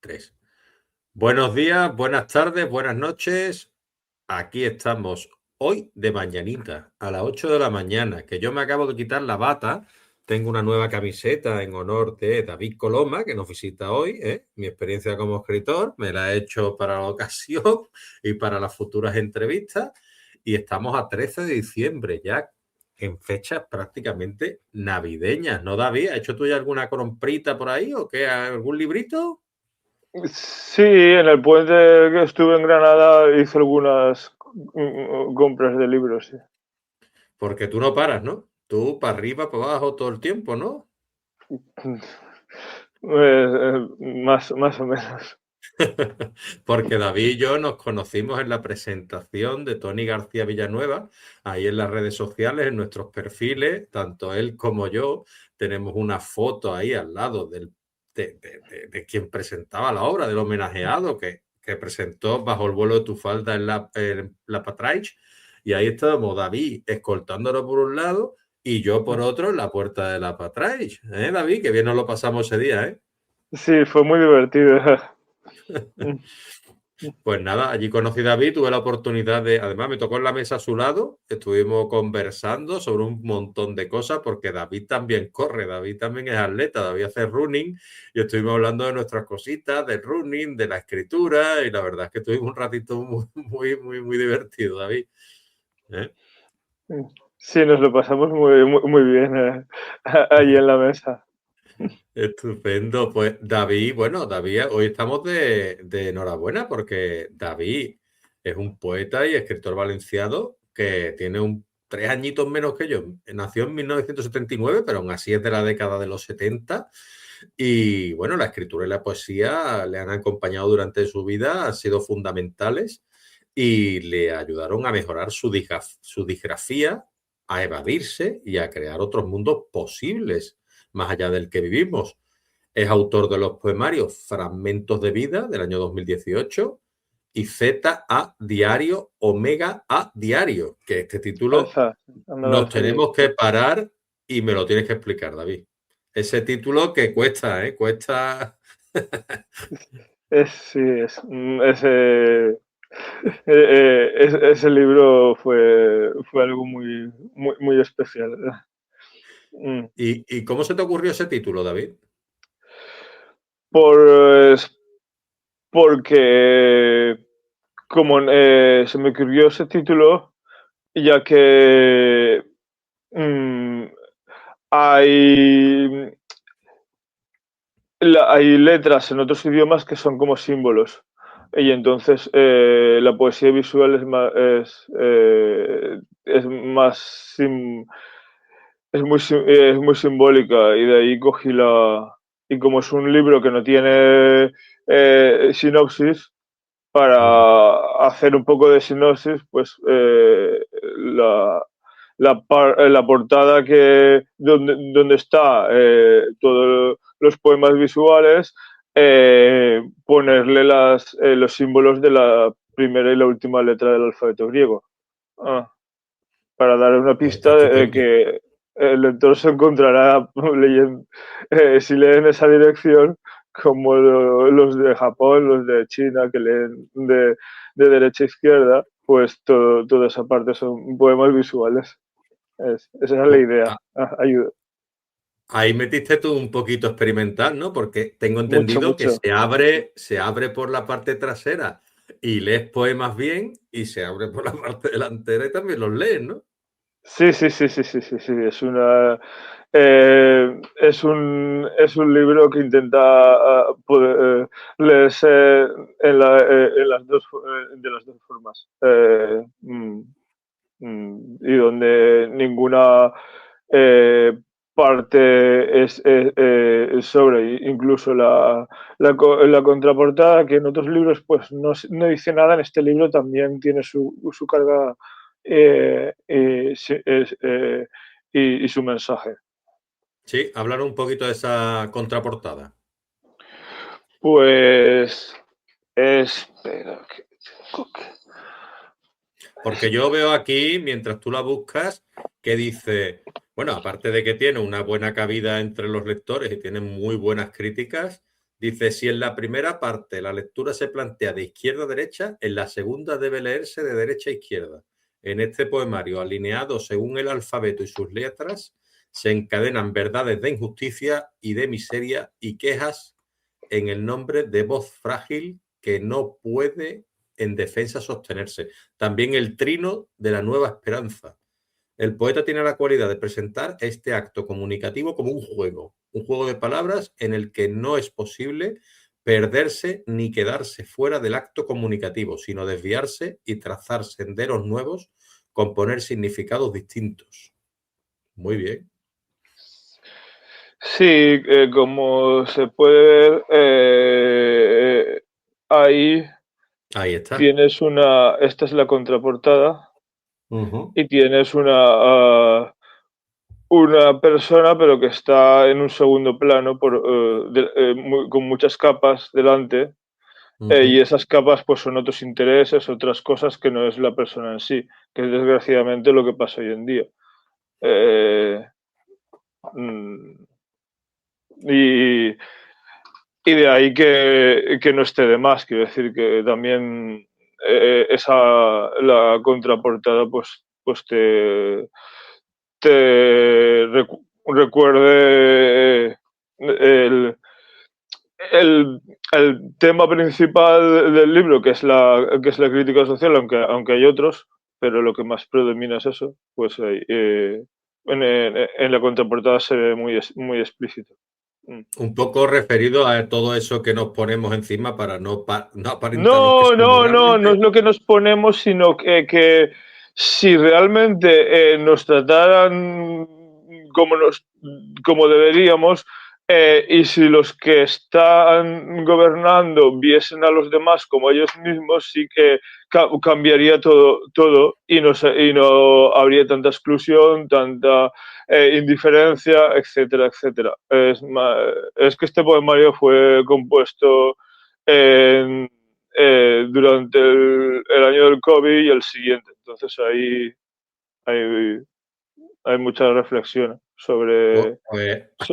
3. Buenos días, buenas tardes, buenas noches. Aquí estamos hoy de mañanita, a las 8 de la mañana, que yo me acabo de quitar la bata. Tengo una nueva camiseta en honor de David Coloma, que nos visita hoy. Mi experiencia como escritor, me la he hecho para la ocasión y para las futuras entrevistas. Y estamos a 13 de diciembre, ya en fechas prácticamente navideñas, ¿no, David? ¿Has hecho tú ya alguna comprita por ahí o qué? ¿Algún librito? Sí, en el puente que estuve en Granada hice algunas compras de libros, sí. Porque tú no paras, ¿no? Tú para arriba, para abajo todo el tiempo, ¿no? Más o menos. Porque David y yo nos conocimos en la presentación de Tony García Villanueva, ahí en las redes sociales, en nuestros perfiles, tanto él como yo, tenemos una foto ahí al lado de quien presentaba la obra, del homenajeado que presentó Bajo el vuelo de tu falda en la Patraich, y ahí estábamos David escoltándolo por un lado y yo por otro en la puerta de la Patraich. David? Qué bien nos lo pasamos ese día, ¿eh? Sí, fue muy divertido. Pues nada, allí conocí a David, tuve la oportunidad además me tocó en la mesa a su lado, estuvimos conversando sobre un montón de cosas, porque David también corre, David también es atleta, David hace running, y estuvimos hablando de nuestras cositas, del running, de la escritura, y la verdad es que tuvimos un ratito muy divertido, David. ¿Eh? Sí, nos lo pasamos muy bien ahí en la mesa. Estupendo. Pues David, bueno, David, hoy estamos de enhorabuena porque David es un poeta y escritor valenciano que tiene 3 añitos menos que yo. Nació en 1979, pero aún así es de la década de los 70. Y bueno, la escritura y la poesía le han acompañado durante su vida, han sido fundamentales y le ayudaron a mejorar su disgrafía, a evadirse y a crear otros mundos posibles más allá del que vivimos. Es autor de los poemarios Fragmentos de Vida del año 2018 y Z a Diario, Omega a Diario, que este título Esa, no la nos sabía. tenemos que parar y me lo tienes que explicar, David. Ese título que cuesta, ¿eh? Cuesta. Sí, ese libro fue algo muy especial. Mm. ¿Y cómo se te ocurrió ese título, David? Pues porque como se me ocurrió ese título, ya que mm, hay, hay letras en otros idiomas que son como símbolos. Y entonces la poesía visual es muy simbólica, y de ahí cogí la... Y como es un libro que no tiene sinopsis, Mm. para hacer un poco de sinopsis, pues la portada donde está todos los poemas visuales, ponerle los símbolos de la primera y la última letra del alfabeto griego. Ah, para dar una Pues está pista de estupendo. que el lector se encontrará leyendo, si leen esa dirección, como los de Japón, los de China, que leen de derecha a izquierda, pues toda esa parte son poemas visuales. Esa es la Pues, idea. Ayuda. ahí metiste tú un poquito experimental, ¿no? Porque tengo Mucho, entendido que mucho. se abre por la parte trasera y lees poemas bien y se abre por la parte delantera y también los lees, ¿no? Sí, sí, sí, sí, sí, sí, sí. Es un libro que intenta leerse en de las dos formas. Y donde ninguna eh, parte es sobre, incluso la contraportada, que en otros libros pues no dice nada, en este libro también tiene su carga y su mensaje. Sí, hablar un poquito de esa contraportada. Pues espera, Porque yo veo aquí, mientras tú la buscas, que dice, bueno, aparte de que tiene una buena cabida entre los lectores y tiene muy buenas críticas, Dice, si en la primera parte la lectura se plantea de izquierda a derecha, en la segunda debe leerse de derecha a izquierda. En este poemario, alineado según el alfabeto y sus letras, se encadenan verdades de injusticia y de miseria y quejas en el nombre de voz frágil que no puede en defensa sostenerse. También el trino de la nueva esperanza. El poeta tiene la cualidad de presentar este acto comunicativo como un juego de palabras en el que no es posible perderse ni quedarse fuera del acto comunicativo, sino desviarse y trazar senderos nuevos, componer significados distintos. Muy bien. Sí, como se puede ver, ahí Ahí está. tienes esta es la contraportada, Uh-huh. y tienes una persona, pero que está en un segundo plano con muchas capas delante, y Uh-huh. esas capas pues son otros intereses, otras cosas que no es la persona en sí, que es desgraciadamente lo que pasa hoy en día. Eh, mm, y, y de ahí que no esté de más, quiero decir que también la contraportada pues recuerde el, el tema principal del libro, que es la crítica social, aunque hay otros, pero lo que más predomina es eso, pues en la contraportada se ve muy explícito. Mm. Un poco referido a todo eso que nos ponemos encima para no aparentarnos que No, somos no, no, no es realmente. lo que nos ponemos, sino que si realmente nos trataran como, como deberíamos, y si los que están gobernando viesen a los demás como ellos mismos, sí que cambiaría todo y no habría tanta exclusión, tanta indiferencia, etcétera, etcétera. Es que este poemario fue compuesto en durante el año del COVID y el siguiente. Entonces ahí hay, hay mucha reflexión Pues,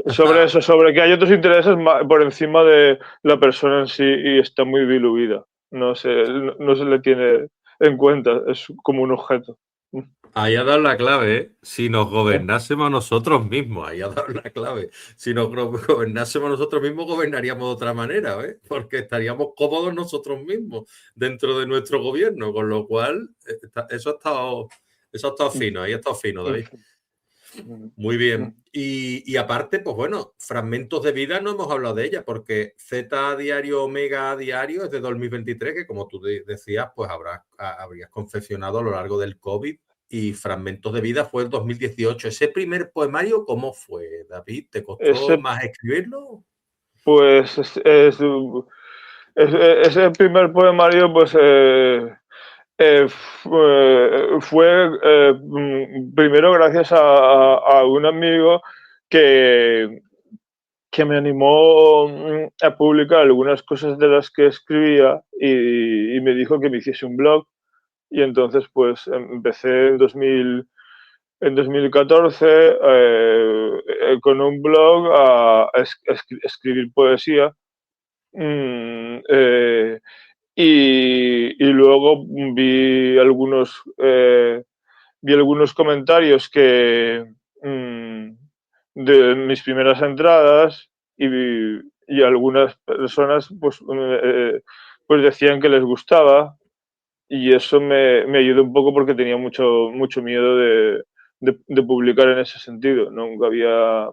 sobre eso, sobre que hay otros intereses por encima de la persona en sí y está muy diluida. No se le tiene en cuenta, es como un objeto. ahí ha dado la clave, ¿eh? Si nos gobernásemos a nosotros mismos, ahí ha dado la clave. Si nos gobernásemos a nosotros mismos, gobernaríamos de otra manera, ¿ves? Porque estaríamos cómodos nosotros mismos dentro de nuestro gobierno, con lo cual eso ha estado fino, ahí ha estado fino, David. Muy bien. Y aparte, pues bueno, fragmentos de vida no hemos hablado de ella, porque Z a diario, Omega a diario es de 2023, que como tú decías, pues habrías confeccionado a lo largo del COVID, y fragmentos de vida fue el 2018. Ese primer poemario, ¿cómo fue, David? ¿Te costó Ese, más escribirlo? pues, ese primer poemario, pues, fue primero gracias a un amigo que, que me animó a publicar algunas cosas de las que escribía y me dijo que me hiciese un blog y entonces pues empecé en 2014 con un blog a escribir poesía. Mm, y luego vi algunos comentarios de mis primeras entradas y algunas personas pues decían que les gustaba y eso me ayudó un poco porque tenía mucho miedo de publicar en ese sentido. Nunca me había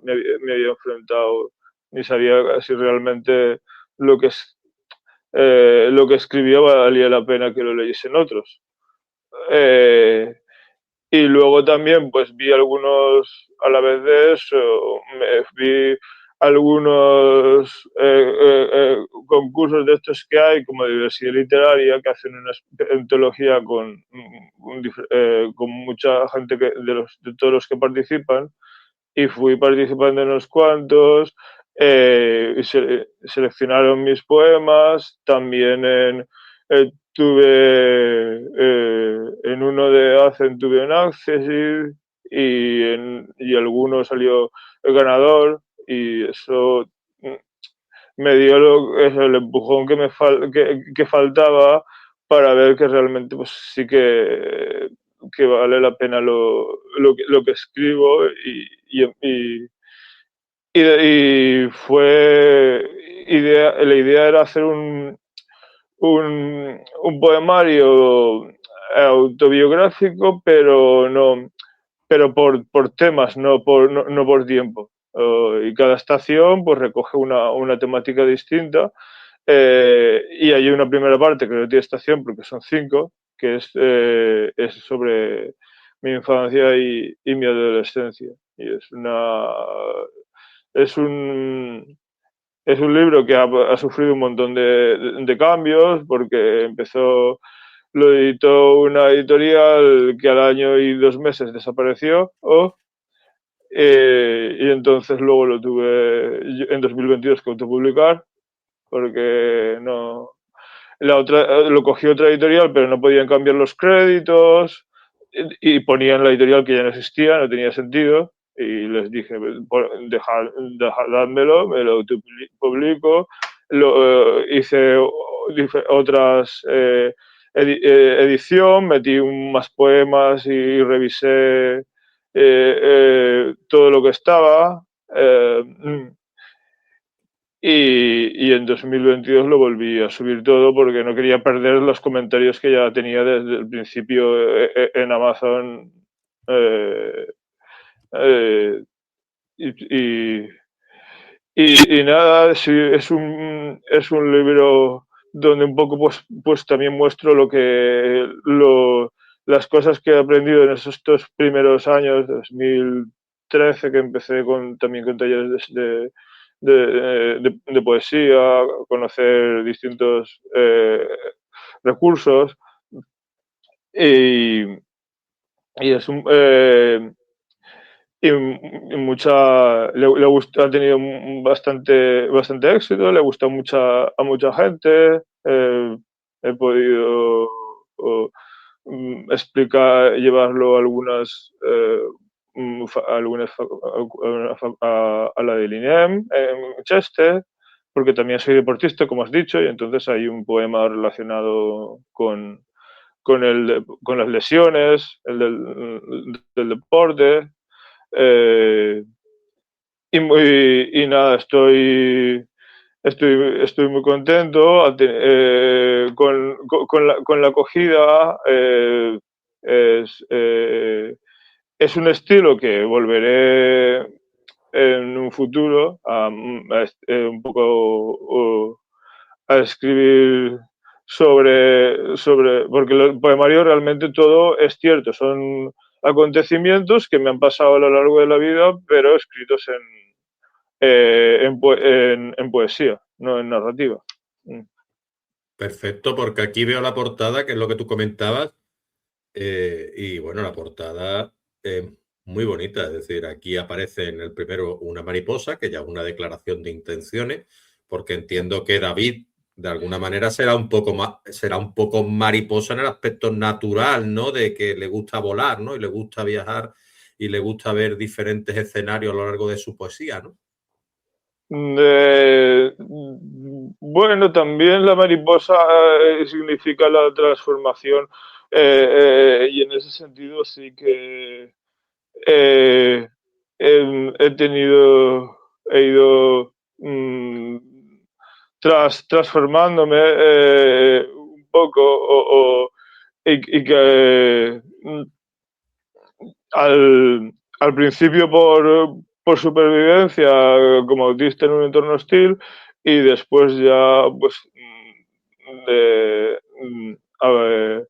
enfrentado ni sabía si realmente lo que lo que escribía valía la pena que lo leyesen otros. Eh, y luego también pues vi a la vez de eso, vi algunos concursos de estos que hay, como diversidad literaria, que hacen una antología con mucha gente de todos los que participan, y fui participando en unos cuantos, y seleccionaron mis poemas, también en uno de Hacen tuve un Access y alguno salió el ganador y eso me dio el empujón que faltaba para ver que realmente pues sí que vale la pena lo que escribo y fue la idea era hacer un poemario autobiográfico, pero por temas, no por tiempo. Y cada estación pues recoge una temática distinta. Y hay una primera parte que no tiene estación porque son 5, que es sobre mi infancia y mi adolescencia. Y es un, es un libro que ha sufrido un montón de cambios porque lo editó una editorial que al año y 2 meses desapareció. Y entonces luego lo tuve en 2022 que autopublicar porque no, lo cogió otra editorial, pero no podían cambiar los créditos y ponían la editorial que ya no existía, no tenía sentido. Y les dije, dádmelo, me lo publico. Hice otras edición, metí más poemas y revisé todo lo que estaba. Y en 2022 lo volví a subir todo porque no quería perder los comentarios que ya tenía desde el principio en Amazon. eh, eh, y, y nada, sí, es un libro donde un poco pues también muestro las cosas que he aprendido en esos 2 primeros años, 2013, que empecé también con talleres de poesía, conocer distintos recursos y, y es un, y ha tenido bastante éxito, le gusta a mucha gente. He podido explicar, llevarlo a a la del INEM en Chester, porque también soy deportista, como has dicho, y entonces hay un poema relacionado con las lesiones, del deporte. Eh, y nada, estoy muy contento con la acogida. Es, eh, es un estilo que volveré en un futuro un poco a escribir porque el poemario realmente todo es cierto, son acontecimientos que me han pasado a lo largo de la vida, pero escritos en poesía, no en narrativa. Perfecto, porque aquí veo la portada, que es lo que tú comentabas, y bueno, la portada es muy bonita, es decir, aquí aparece en el primero una mariposa, que ya es una declaración de intenciones, porque entiendo que David, de alguna manera, será un poco mariposa en el aspecto natural, ¿no? De que le gusta volar, ¿no? Y le gusta viajar y le gusta ver diferentes escenarios a lo largo de su poesía, ¿no? Bueno, también la mariposa significa la transformación, y en ese sentido sí que eh, he ido transformándome un poco y que al principio por supervivencia como autista en un entorno hostil y después ya pues a ver,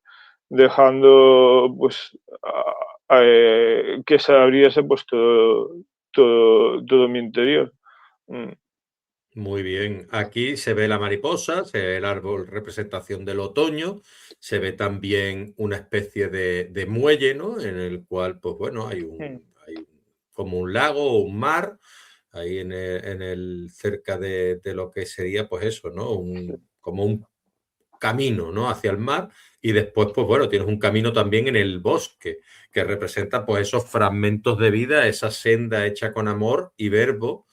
dejando pues que se abriese pues todo mi interior. Mm. Muy bien. Aquí se ve la mariposa, se ve el árbol representación del otoño, se ve también una especie de muelle, ¿no? En el cual, pues bueno, Mm. como un lago o un mar, ahí cerca de lo que sería, pues eso, ¿no? Como un camino, ¿no? Hacia el mar. Y después, pues bueno, tienes un camino también en el bosque, que representa, pues esos fragmentos de vida, esa senda hecha con amor y verbo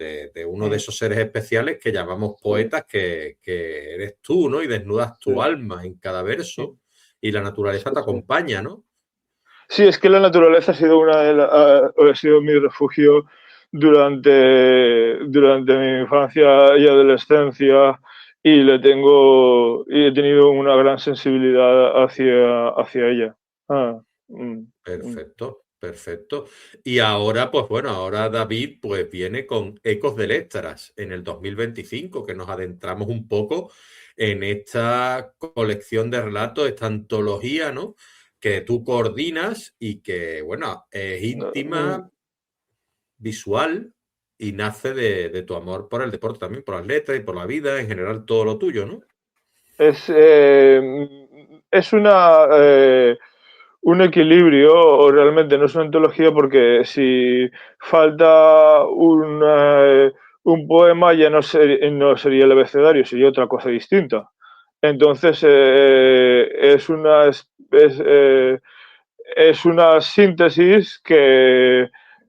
de uno de esos seres especiales que llamamos poetas, que eres tú, ¿no? Y desnudas tu alma en cada verso y la naturaleza te acompaña, ¿no? Sí, es que la naturaleza ha sido ha sido mi refugio durante mi infancia y adolescencia y he tenido una gran sensibilidad hacia ella. Mm. Perfecto, perfecto. Y ahora, pues bueno, ahora David pues viene con Ecos del Éxtaras en el 2025, que nos adentramos un poco en esta colección de relatos, esta antología, ¿no? Que tú coordinas y que, bueno, es íntima, visual y nace de tu amor por el deporte también, por las letras y por la vida, en general todo lo tuyo, ¿no? Es un equilibrio, o realmente no es una antología, porque si falta un poema ya no sería el abecedario, sería otra cosa distinta. Entonces es una síntesis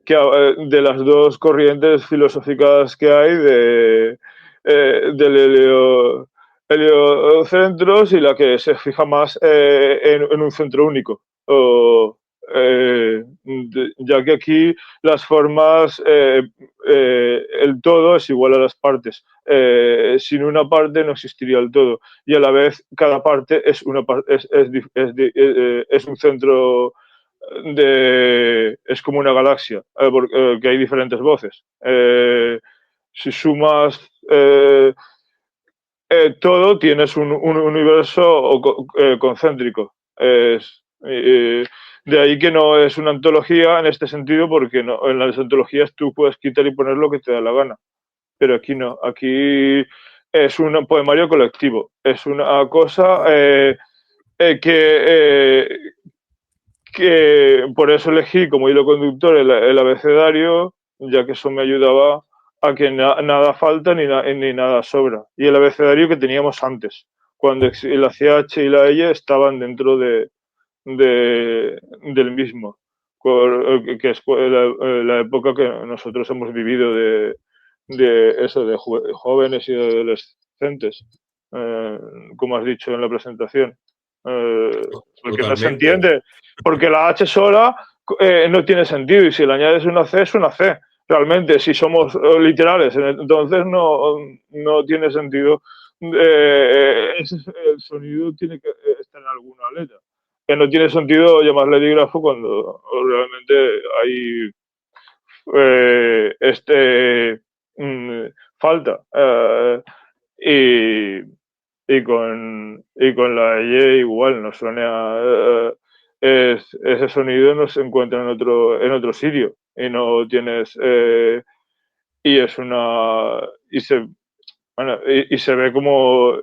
de las dos corrientes filosóficas que hay del heliocentros y la que se fija más en un centro único. Ya que aquí las formas, el todo es igual a las partes. Sin una parte no existiría el todo. Y a la vez cada parte es un centro es como una galaxia, porque hay diferentes voces. Si sumas todo, tienes un universo concéntrico. De ahí que no es una antología en este sentido, porque no, en las antologías tú puedes quitar y poner lo que te da la gana. Pero aquí no, aquí es un poemario colectivo, es una cosa que por eso elegí como hilo conductor el abecedario, ya que eso me ayudaba a que nada falta ni nada sobra. Y el abecedario que teníamos antes, cuando la CH y la L estaban dentro del mismo, que es la época que nosotros hemos vivido de eso, de jóvenes y de adolescentes, como has dicho en la presentación. Porque no se Totalmente. entiende, porque la H sola no tiene sentido, y si le añades una C es una C. Realmente, si somos literales, entonces no tiene sentido. El sonido tiene que estar en alguna letra. Que no tiene sentido llamarle dígrafo cuando realmente hay falta. Y, y con la Y igual, no suena. Ese sonido no se encuentra en otro sitio. Y no tienes. Y es una. Y se ve como.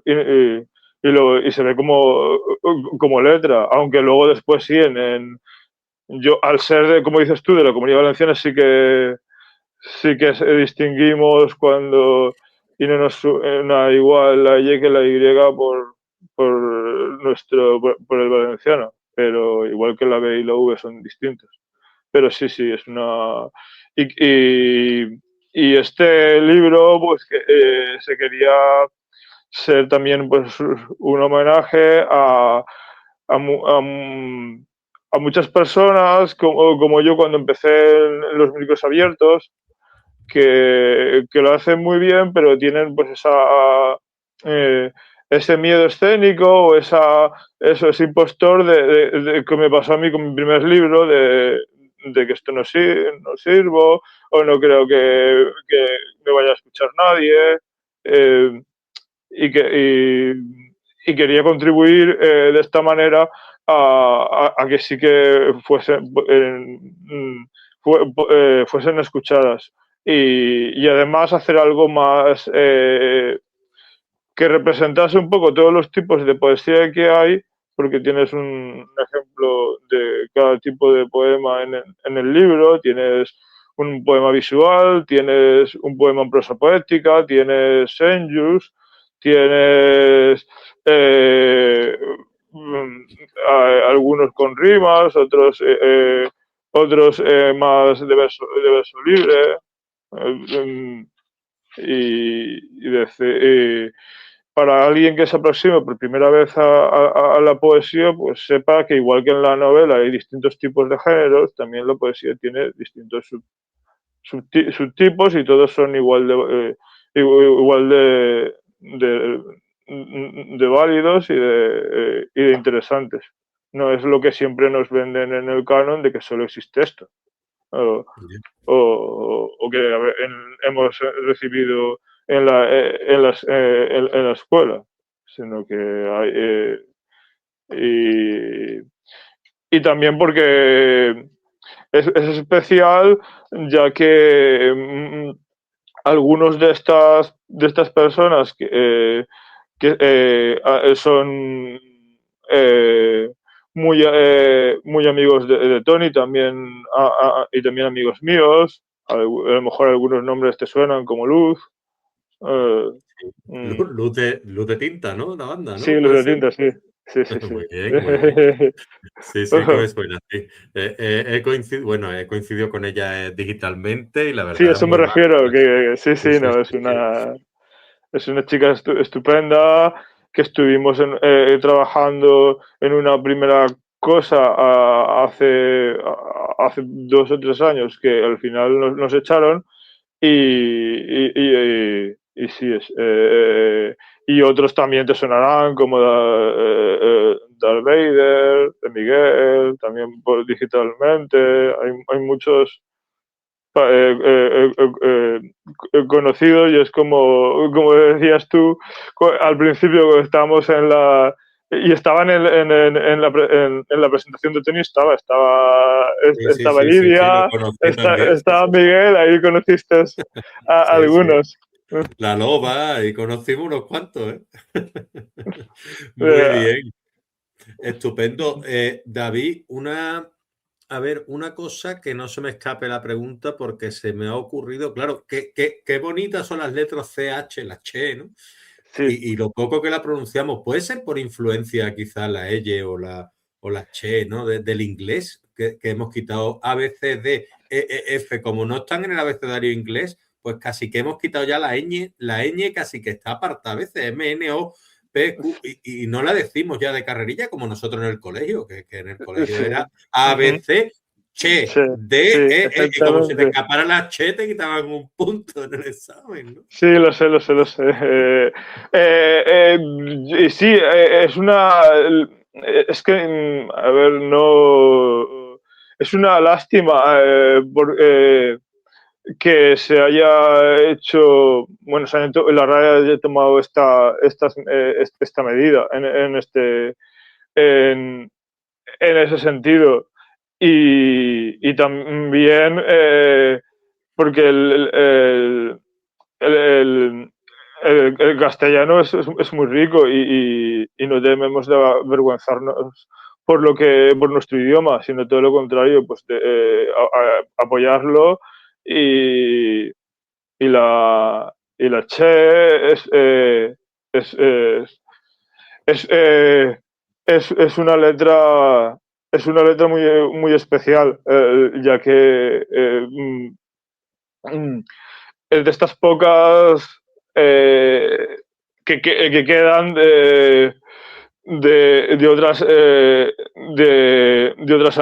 Y se ve como letra, aunque luego después sí, yo, al ser como dices tú, de la Comunidad Valenciana, sí que distinguimos cuando y no nos suena igual la Y que la Y por el valenciano, pero igual que la B y la V son distintos. Pero sí, es una. Y, y, y este libro, pues que se quería ser también pues un homenaje a, a muchas personas como yo cuando empecé en los micros abiertos, que lo hacen muy bien, pero tienen pues ese miedo escénico o ese impostor que me pasó a mí con mi primer libro, de que esto no sirvo, o no creo que me vaya a escuchar nadie, eh, y quería contribuir de esta manera a que sí que fuesen escuchadas. Y además hacer algo más que representase un poco todos los tipos de poesía que hay, porque tienes un ejemplo de cada tipo de poema en el libro, tienes un poema visual, tienes un poema en prosa poética, tienes senjus, tienes algunos con rimas, otros más de verso libre. para alguien que se aproxime por primera vez a la poesía, pues sepa que igual que en la novela hay distintos tipos de géneros, también la poesía tiene distintos subtipos y todos son igual de válidos y de interesantes. No es lo que siempre nos venden en el canon de que solo existe esto. O que hemos recibido en la escuela, sino que hay, y también porque es especial, ya que algunos de estas personas que son muy amigos de Tony también y también amigos míos. A lo mejor algunos nombres te suenan como Luz. Luz de tinta, ¿no? La banda, Sí, ¿no? Luz ¿Puede de ser? tinta, sí. Sí, sí, sí. Muy bien, muy bien. Sí, sí que me suena, sí. He coincidido con ella digitalmente y la Sí, a verdad eso me muy maja. refiero, que sí, Sí, sí, sí, no, sí, sí. es una chica estupenda, que estuvimos trabajando en una primera cosa hace 2 o 3 años, que al final nos echaron y sí, y otros también te sonarán como Darth Vader, de Miguel, también digitalmente, hay muchos conocidos y es como decías tú al principio cuando estábamos y estaban en la presentación de tenis Sí, sí, estaba sí, sí, sí, lo Lidia, conocí también. Sí, estaba sí, Miguel, ahí conociste a sí, sí. algunos. La loba, y conocimos unos cuantos, ¿eh? Muy bien, estupendo. David, a ver, una cosa que no se me escape la pregunta porque se me ha ocurrido, claro, qué bonitas son las letras CH, la Che, ¿no? Sí, Y lo poco que la pronunciamos, puede ser por influencia quizás la L o la Che, ¿no? Del inglés, que hemos quitado A, B, C, D, F, como no están en el abecedario inglés, pues casi que hemos quitado ya la ñ casi que está apartada a veces, M, N, O, P, Q, y no la decimos ya de carrerilla como nosotros en el colegio, que en el colegio sí. era A, B, Ujú. C, Sí, Che, sí, D, y como si te exactamente. escapara la Che, te quitaban un punto en el examen, ¿no? Sí, lo sé, lo sé, lo sé. Y sí, es que, a ver, no. Es una lástima que se haya hecho. Bueno, la RAE haya tomado esta medida en, en ese sentido. Y también porque el, el castellano es muy rico y no debemos de avergonzarnos por nuestro idioma, sino todo lo contrario, pues apoyarlo y, y la Che es, es, es, eh, es una letra muy especial, ya que es de estas pocas que quedan de otras de otras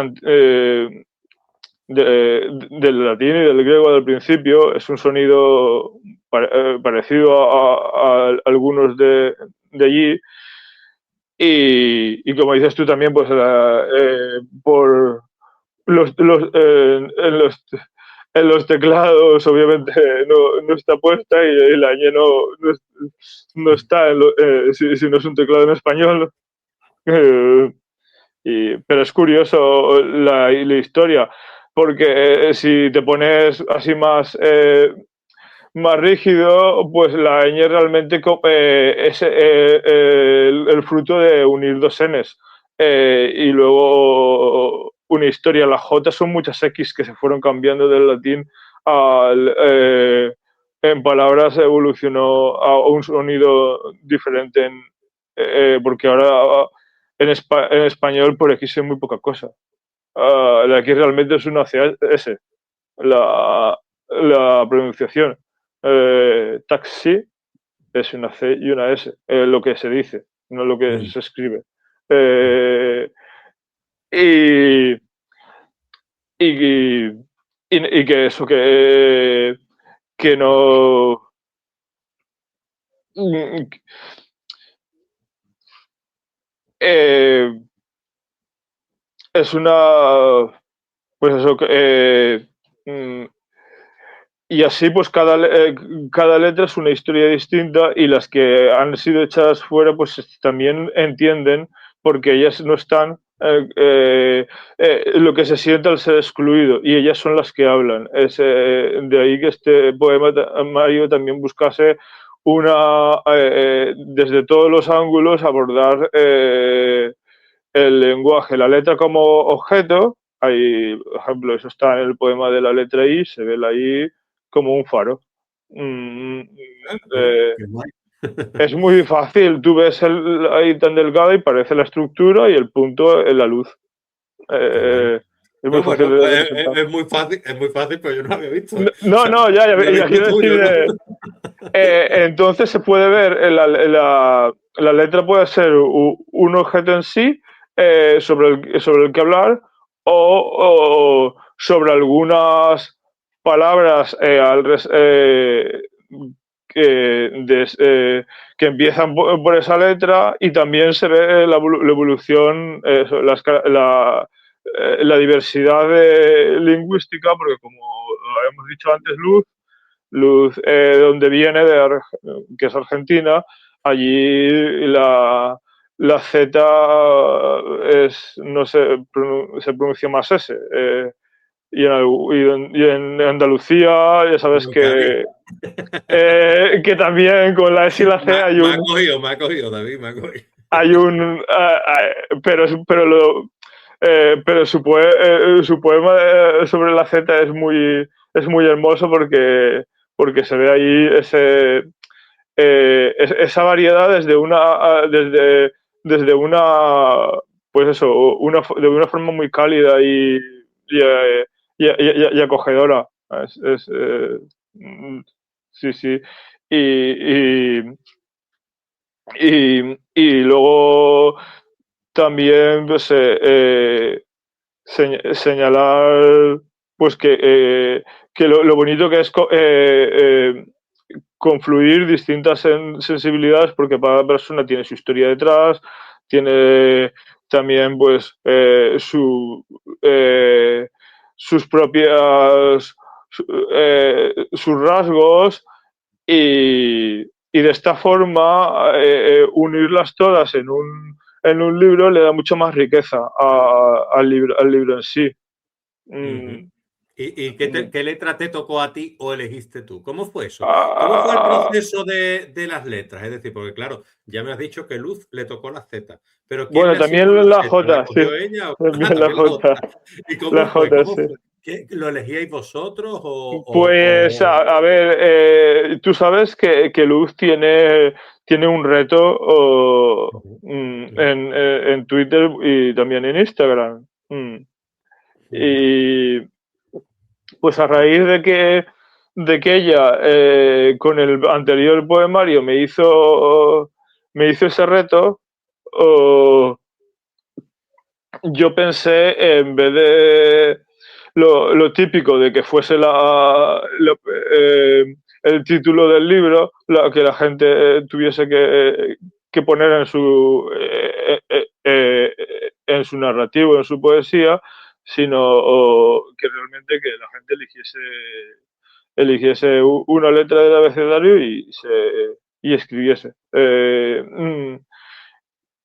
del latín y del griego del principio. Es un sonido parecido a algunos de allí y como dices tú también pues por en en los teclados obviamente no está puesta y la ñ no está si no es un teclado en español. Eh, pero es curioso la historia, porque si te pones así más rígido, pues la ñ realmente es el fruto de unir dos n's. Y luego una historia, las J son muchas X que se fueron cambiando del latín en palabras, evolucionó a un sonido diferente porque ahora en español por X es muy poca cosa. La X realmente es una CS, la pronunciación. taxi es una C y una S, lo que se dice, no lo que se escribe. Y, y, y que eso, que no... es una... Pues eso, y así pues cada letra es una historia distinta y las que han sido echadas fuera pues también entienden porque ellas no están lo que se siente al ser excluido y ellas son las que hablan. De ahí que este poema Mario también buscase desde todos los ángulos abordar el lenguaje, la letra como objeto. Hay, por ejemplo, eso está en el poema de la letra I, se ve la I como un faro. Es muy fácil, tú ves ahí tan delgado y parece la estructura y el punto es la luz. Es muy No, fácil bueno, de representar. es muy fácil, pero yo no lo había visto. No, O sea, no, ya quiero tuyo, ¿no? decir. Entonces se puede ver, la letra puede ser un objeto en sí sobre el que hablar o sobre algunas palabras que empiezan por esa letra y también se ve la evolución, la diversidad lingüística, porque como hemos dicho antes, Luz donde viene, que es Argentina, allí la Z no se pronuncia más S. Y en Andalucía, ya sabes que también con la S y la C hay Me un... me ha cogido, David, me ha cogido. Hay un... pero su poema sobre la Z es muy hermoso porque se ve ahí esa variedad desde una pues eso, de una forma muy cálida y acogedora. Sí, sí. Y, y luego también pues, señalar pues que lo bonito que es confluir distintas sensibilidades porque cada persona tiene su historia detrás, tiene también pues sus propias sus rasgos y de esta forma unirlas todas en un libro le da mucho más riqueza al libro en sí. Mm, ¿Y qué letra te tocó a ti o elegiste tú? ¿Cómo fue eso? ¿Cómo fue el ah, proceso de las letras? Es decir, porque claro, ya me has dicho que Luz le tocó la Z, pero ¿quién bueno, le asignó la también la Z? ¿La J, sí. cogió ella? Ah, También la también la J. J. ¿Y La cómo fue? J, ¿Cómo sí. fue? ¿Lo elegíais vosotros Pues, a ver, tú sabes que Luz tiene un reto Ujú, ujú, en Twitter y también en Instagram. ujú, Y pues a raíz de que ella con el anterior poemario me hizo ese reto, oh, yo pensé en vez de lo típico de que fuese el título del libro, que la gente tuviese que poner en su narrativo, en su poesía, sino que realmente que la gente eligiese una letra del abecedario y escribiese.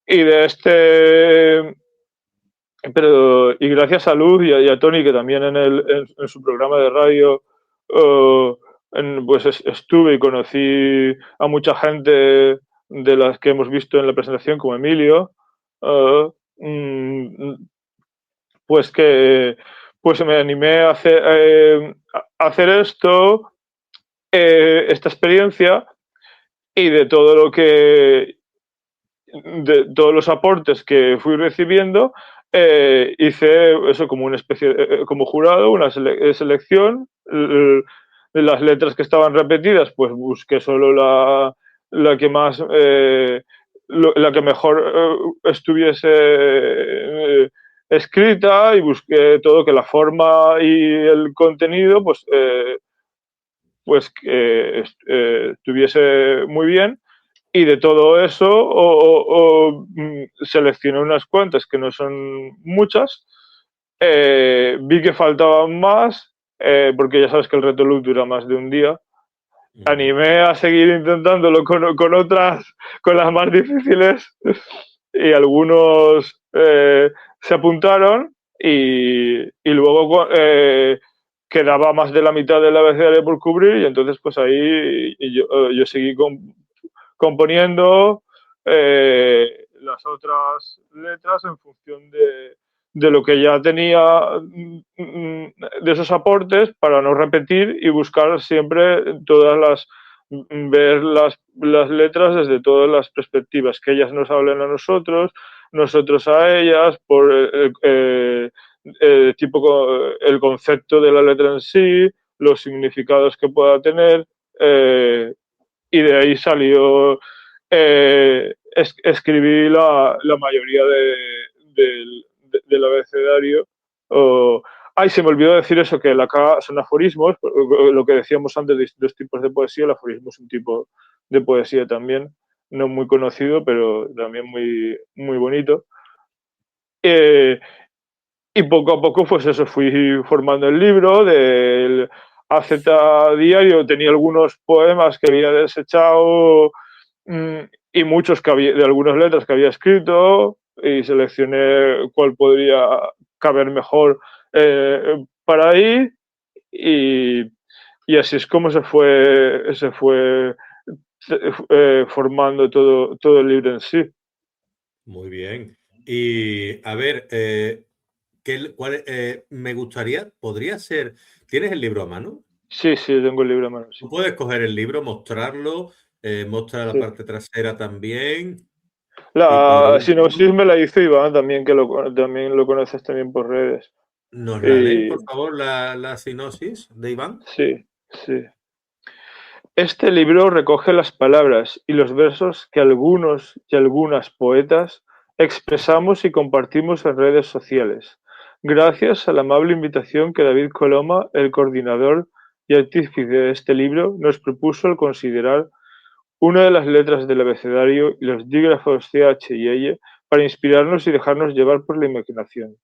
Y de y gracias a Luz y a Tony, que también en su programa de radio pues estuve y conocí a mucha gente de las que hemos visto en la presentación, como Emilio, eh, mm, pues que pues me animé a hacer esta experiencia y de todos los aportes que fui recibiendo, hice eso como una especie, como jurado, una selección de las letras que estaban repetidas, pues busqué solo la que más, la que mejor estuviese escrita, y busqué todo, que la forma y el contenido pues que estuviese muy bien. Y de todo eso seleccioné unas cuantas que no son muchas. Vi que faltaban más, porque ya sabes que el reto look dura más de un día. Ujú. Animé a seguir intentándolo con otras, con las más difíciles, y algunos se apuntaron, y luego quedaba más de la mitad del abecedario por cubrir, y entonces pues ahí yo seguí componiendo las otras letras en función de lo que ya tenía, de esos aportes, para no repetir y buscar siempre ver las letras desde todas las perspectivas, que ellas nos hablen a nosotros, nosotros a ellas, por el concepto de la letra en sí, los significados que pueda tener, y de ahí salió, escribí la mayoría del abecedario. Ay, se me olvidó decir eso, que la K son aforismos, lo que decíamos antes de distintos tipos de poesía. El aforismo es un tipo de poesía también, no muy conocido, pero también muy, muy bonito. Eh, y poco a poco, pues eso, fui formando el libro del AZ Diario. Tenía algunos poemas que había desechado, mm, y muchos que había, de algunas letras que había escrito, y seleccioné cuál podría caber mejor para ahí, y, y así es como se fue formando todo el libro en sí. Muy bien. Y a ver, me gustaría, podría ser, ¿tienes el libro a mano? Sí, sí, tengo el libro en mano, sí. Tú puedes coger el libro, mostrarlo, mostrar la Sí. parte trasera también y por La sinopsis último, me la hizo Iván también, también lo conoces también por redes. ¿nos la lees, Y por favor, la sinopsis de Iván? sí, sí. Este libro recoge las palabras y los versos que algunos y algunas poetas expresamos y compartimos en redes sociales, gracias a la amable invitación que David Coloma, el coordinador y artífice de este libro, nos propuso al considerar una de las letras del abecedario y los dígrafos CH y L para inspirarnos y dejarnos llevar por la imaginación.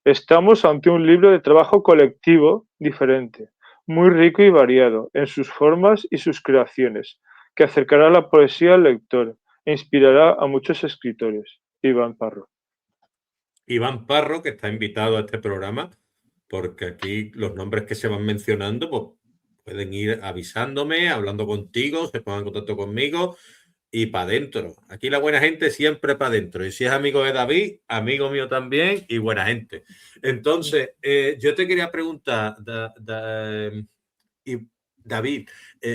Estamos ante un libro de trabajo colectivo diferente, muy rico y variado en sus formas y sus creaciones, que acercará la poesía al lector e inspirará a muchos escritores. Iván Parro. Iván Parro, que está invitado a este programa, porque aquí los nombres que se van mencionando, pues pueden ir avisándome, hablando contigo, se pongan en contacto conmigo y para adentro. Aquí la buena gente siempre para adentro. Y si es amigo de David, amigo mío también y buena gente. Entonces, yo te quería preguntar, y David,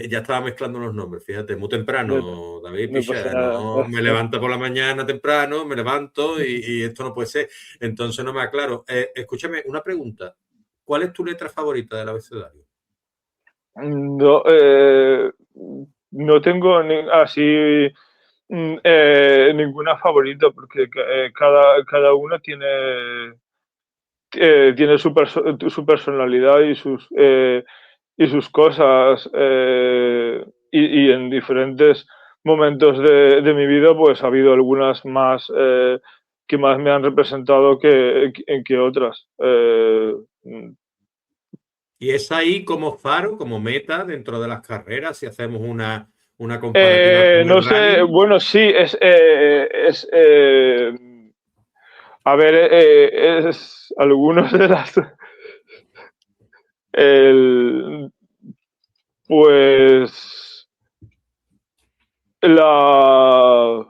ya estaba mezclando los nombres, fíjate, muy No, temprano, David no pasa Picha, nada. no me levanto por la mañana temprano, me levanto y esto no puede ser. Entonces no me aclaro. Escúchame, una pregunta. ¿Cuál es tu letra favorita del abecedario? No, no tengo así ninguna favorita, porque cada una tiene su personalidad y sus cosas, y en diferentes momentos de mi vida, pues ha habido algunas más que más me han representado que otras. Y es ahí como faro, como meta dentro de las carreras, si hacemos una comparativa con el No sé, running. bueno, sí, a ver, es algunos de las, el, pues, la,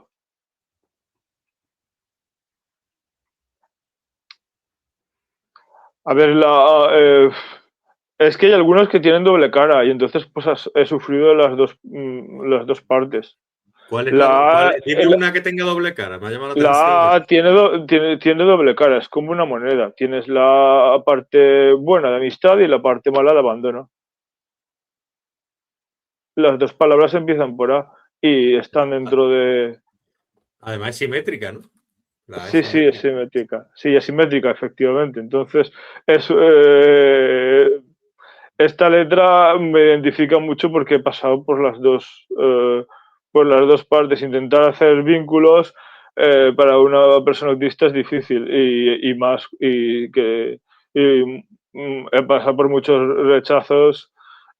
a ver, es que hay algunos que tienen doble cara, y entonces pues he sufrido las dos partes. ¿Cuál es La A, dime una que tenga doble cara, me ha llamado la atención la eso. A tiene doble cara, es como una moneda. Tienes la parte buena de amistad y la parte mala de abandono. las dos palabras empiezan por A y están dentro de... Además es simétrica, ¿no? La es Sí, sí, es simétrica. simétrica. Sí, es simétrica, efectivamente. Entonces, es, esta letra me identifica mucho porque he pasado por las dos partes. Intentar hacer vínculos para una persona autista es difícil y más y, he pasado por muchos rechazos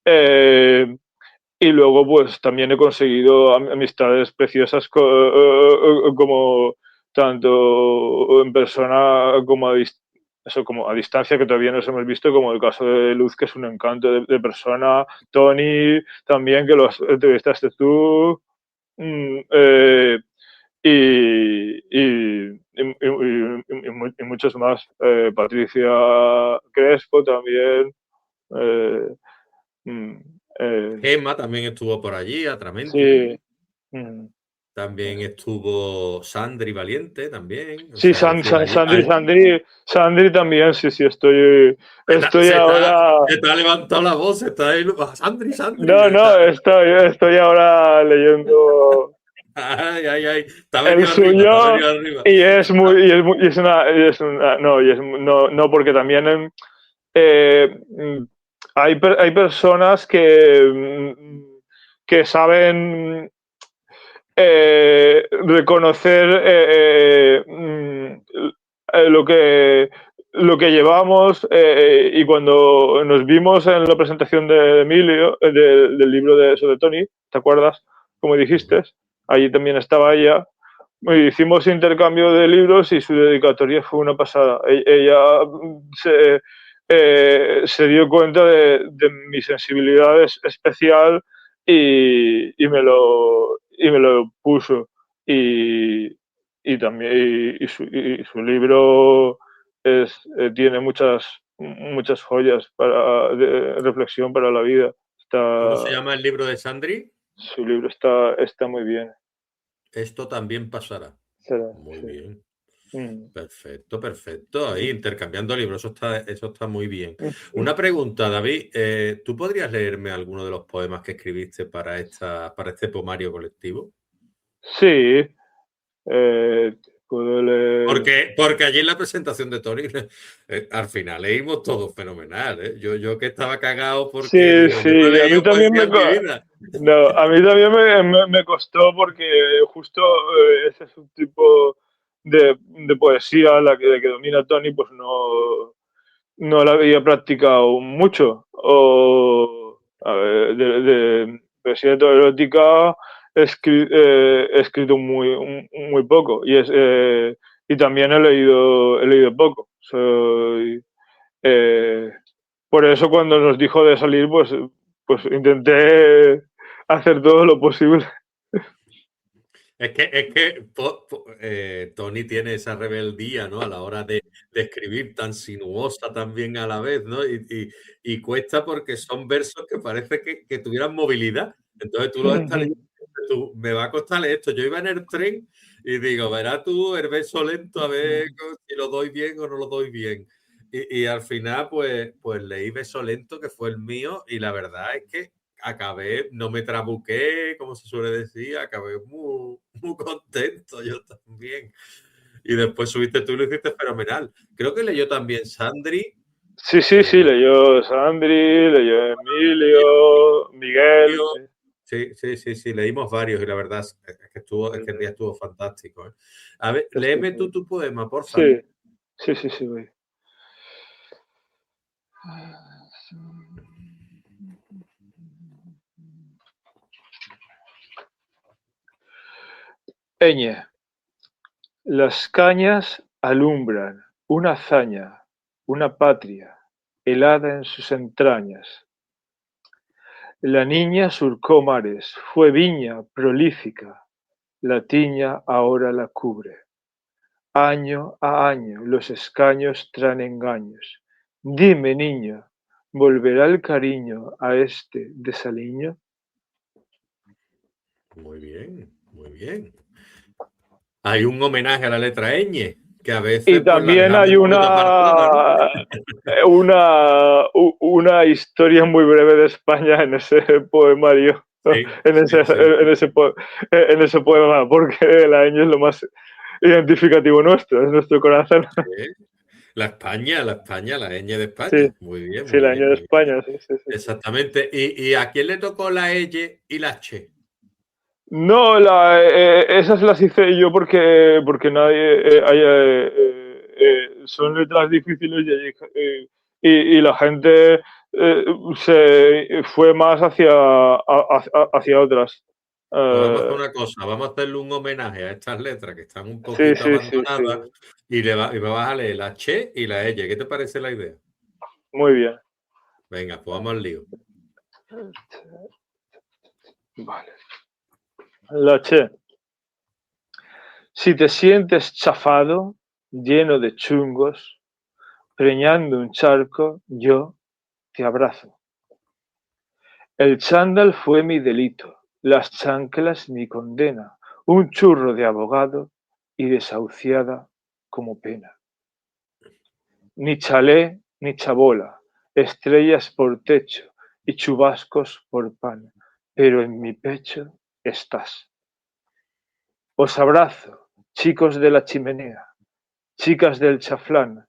y luego pues también he conseguido amistades preciosas como tanto en persona como eso como a distancia, que todavía nos hemos visto, como el caso de Luz, que es un encanto de persona, Tony también, que los entrevistaste tú, mm, y muchos más, Patricia Crespo también, eh, mm, eh, Gemma también estuvo por allí, Atramentis. sí. Mm. También estuvo Sandri Valiente, también. O Sí, sea, es decir, Sandri también, sí, sí, estoy ahora, se te ha levantado la voz, se está ahí, Sandri, Sandri. no, no, estoy ahora leyendo Ay, ay, ay. Te ha el venido arriba, te ha suyo venido arriba. y no, porque también eh, mm, hay personas que saben reconocer lo que llevamos y cuando nos vimos en la presentación de Emilio, del libro de eso de Tony, ¿te acuerdas? Como dijiste, allí también estaba ella. Y hicimos intercambio de libros y su dedicatoria fue una pasada. Ella se dio cuenta de mi sensibilidad especial y me lo puso. Y, y también y su libro tiene muchas joyas de reflexión para la vida. ¿Cómo se Está, llama el libro de Sandri? su libro está muy bien. Esto también pasará. Será, Muy sí. bien. Mm. Perfecto, perfecto. Ahí intercambiando libros, eso está muy bien. Mm. Una pregunta, David. ¿Tú podrías leerme alguno de los poemas que escribiste para este poemario colectivo? Sí, eh, puedo leer. Porque allí en la presentación de Tony, al final leímos todo fenomenal, ¿eh? Yo que estaba cagado porque Sí, digo, yo no he sí, a mí leído también poesía en mi vida. no, a mí también me costó porque justo ese es un tipo de poesía la que domina Tony, pues no la había practicado mucho. O, a ver, de poesía erótica he escrito muy poco y también he leído poco. Eh, por eso cuando nos dijo de salir, pues intenté hacer todo lo posible. Tony tiene esa rebeldía, ¿no? A la hora de escribir, tan sinuosa también a la vez, ¿no? Y cuesta porque son versos que parece que tuvieran movilidad. Entonces tú los estás leyendo, me va a costar esto. Yo iba en el tren y digo, verás tú el verso lento a ver si lo doy bien o no lo doy bien. Y al final, pues leí beso lento, que fue el mío, y la verdad es que acabé, no me trabuqué, como se suele decir, acabé muy contento yo también. Y después subiste tú y lo hiciste fenomenal. Creo que leyó también Sandri. Sí, sí, sí, No, leyó Sandri, leyó Emilio, Miguel. Sí. sí, sí, sí, sí, leímos varios y la verdad es es que el día estuvo fantástico. ¿Eh? A ver, léeme tú Estupendo. tu poema, porfa. Sí, sí, sí, sí, voy. Eñe, las cañas alumbran una hazaña, una patria, helada en sus entrañas. La niña surcó mares, fue viña prolífica, la tiña ahora la cubre. Año a año los escaños traen engaños. Dime, niño, ¿volverá el cariño a este desaliño? Muy bien, muy bien. Hay un homenaje a la letra ñ, que a Y veces pues la también dejamos hay un poquito apartada, ¿no? una historia muy breve de España en ese poemario. Sí, en sí, ese, sí. en ese poema, porque la ñ es lo más identificativo nuestro, es nuestro corazón. Sí. La España, la ñ de Sí, España. Muy bien, sí, muy la ñ bien, de muy bien. España, sí, sí, sí. Exactamente. ¿Y a quién le tocó la L y la H? No, esas las hice yo porque nadie son letras difíciles y la gente se fue más hacia otras. Pues vamos a hacer Eh, una cosa, vamos a hacerle un homenaje a estas letras que están un sí, poquito sí, sí, sí. abandonadas y me vas a leer la H y la L. ¿Qué te parece la idea? Muy bien. Venga, pues vamos al lío. Vale. La Che. Si te sientes chafado, lleno de chungos, preñando un charco, yo te abrazo. El chándal fue mi delito, las chanclas mi condena, un churro de abogado y desahuciada como pena. Ni chalé ni chabola, estrellas por techo y chubascos por pan, pero en mi pecho estás. Os abrazo, chicos de la chimenea, chicas del chaflán,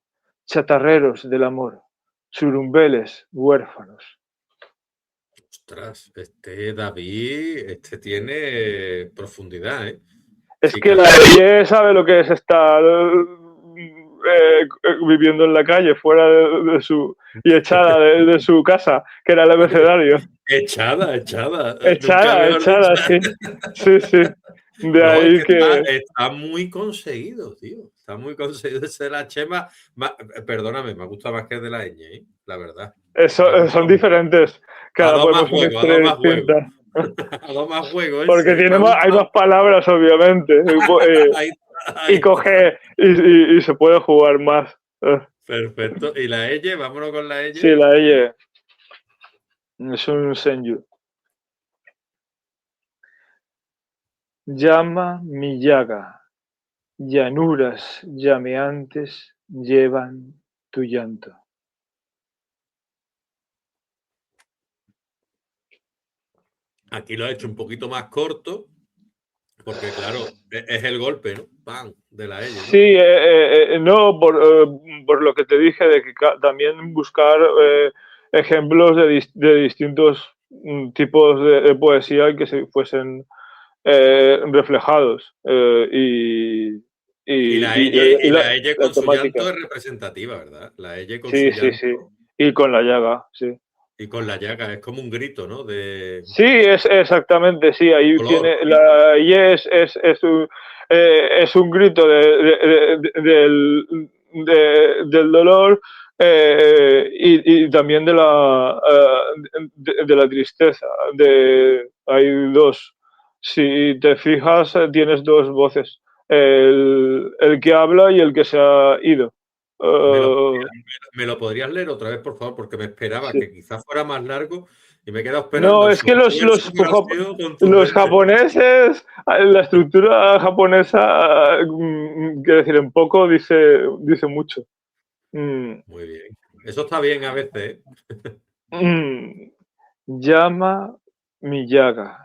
chatarreros del amor, surumbeles huérfanos. Ostras, este David, este tiene profundidad, ¿eh? Es que la Chicas del... IE sabe lo que es estar viviendo en la calle, fuera de su y echada de su casa, que era el abecedario. Echada, echada. Nunca Echada, mejor dicho. echada, sí. Sí, sí. De No, es ahí que está, que. está muy conseguido, tío. Está muy conseguido ese de la Chema. Perdóname, me gusta más que el de la ñ, ¿eh? La verdad. Me ha Son gustado mucho. diferentes. Ha Cada dado poema más es una juego, ha dado historia más juego. distinta. Ha dado más juego Porque ese, ¿eh? Me ha hay más gustado. palabras, obviamente. Ahí, Y ahí está. coge. Y se puede jugar más. Perfecto. ¿Y la L? Vámonos con la Sí, L. la L es un senju. Llama mi llaga, llanuras llameantes llevan tu llanto. Aquí lo he hecho un poquito más corto, porque claro, es el golpe, ¿no? ¡Pam! De la L, Sí, ¿no? no, por lo que te dije, de que también buscar ejemplos de distintos tipos de poesía y que se fuesen reflejados Y y la L la con su llanto temática. es representativa, ¿verdad? La L con su Sí, sí, sí. llanto Y con la llaga, sí. y con la llaga, es como un grito, ¿no? De Sí, es exactamente, sí, ahí dolor. tiene la y es un grito del dolor y también de la tristeza. Hay dos. Si te fijas, tienes dos voces, el que habla y el que se ha ido. ¿Me lo, Eh, me lo podrías leer otra vez, por favor? Porque me esperaba sí. que quizás fuera más largo y me he quedado esperando No, el es que suspenso, pero ha sido los contundente. japoneses, la estructura japonesa, quiero decir, en poco dice mucho. Mm, Muy bien. Eso está bien a veces, ¿eh? mm, llama mi llaga,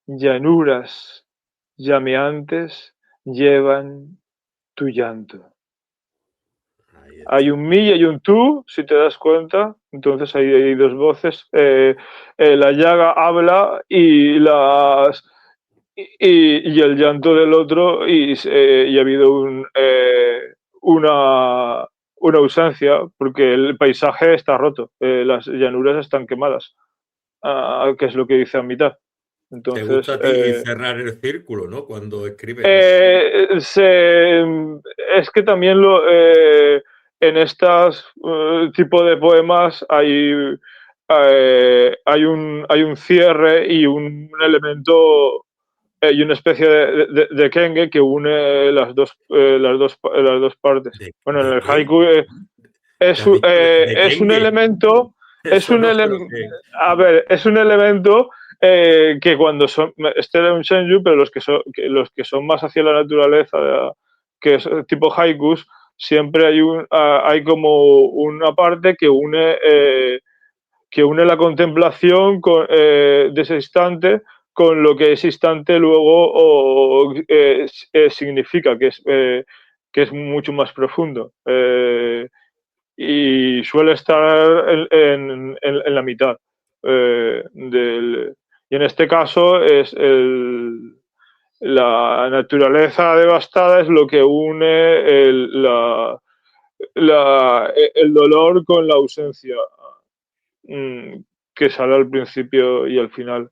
llanuras llameantes llevan tu llanto. Ahí Hay está. un mi y hay un tú, si te das cuenta. Entonces hay dos voces. La llaga habla y el llanto del otro y ha habido una ausencia porque el paisaje está roto, las llanuras están quemadas, que es lo que dice a mitad. Te Entonces, gusta a ti cerrar el círculo, ¿no? Cuando escribes, ¿no? es que también en estos tipo de poemas hay un cierre y un elemento y una especie de kenge que une las dos partes. Bueno, en De el qué? haiku ¿Te has dicho de es un Kenge? elemento, es Eso un no sé lo elemento, que es. a ver, es un elemento que cuando son, este era un senju, pero los que son más hacia la naturaleza, que es tipo haikus, siempre hay como una parte que une que une la contemplación de ese instante con lo que ese instante luego significa, que es mucho más profundo. Y suele estar en la mitad. Y en este caso es la naturaleza devastada es lo que une el dolor con la ausencia, que sale al principio y al final.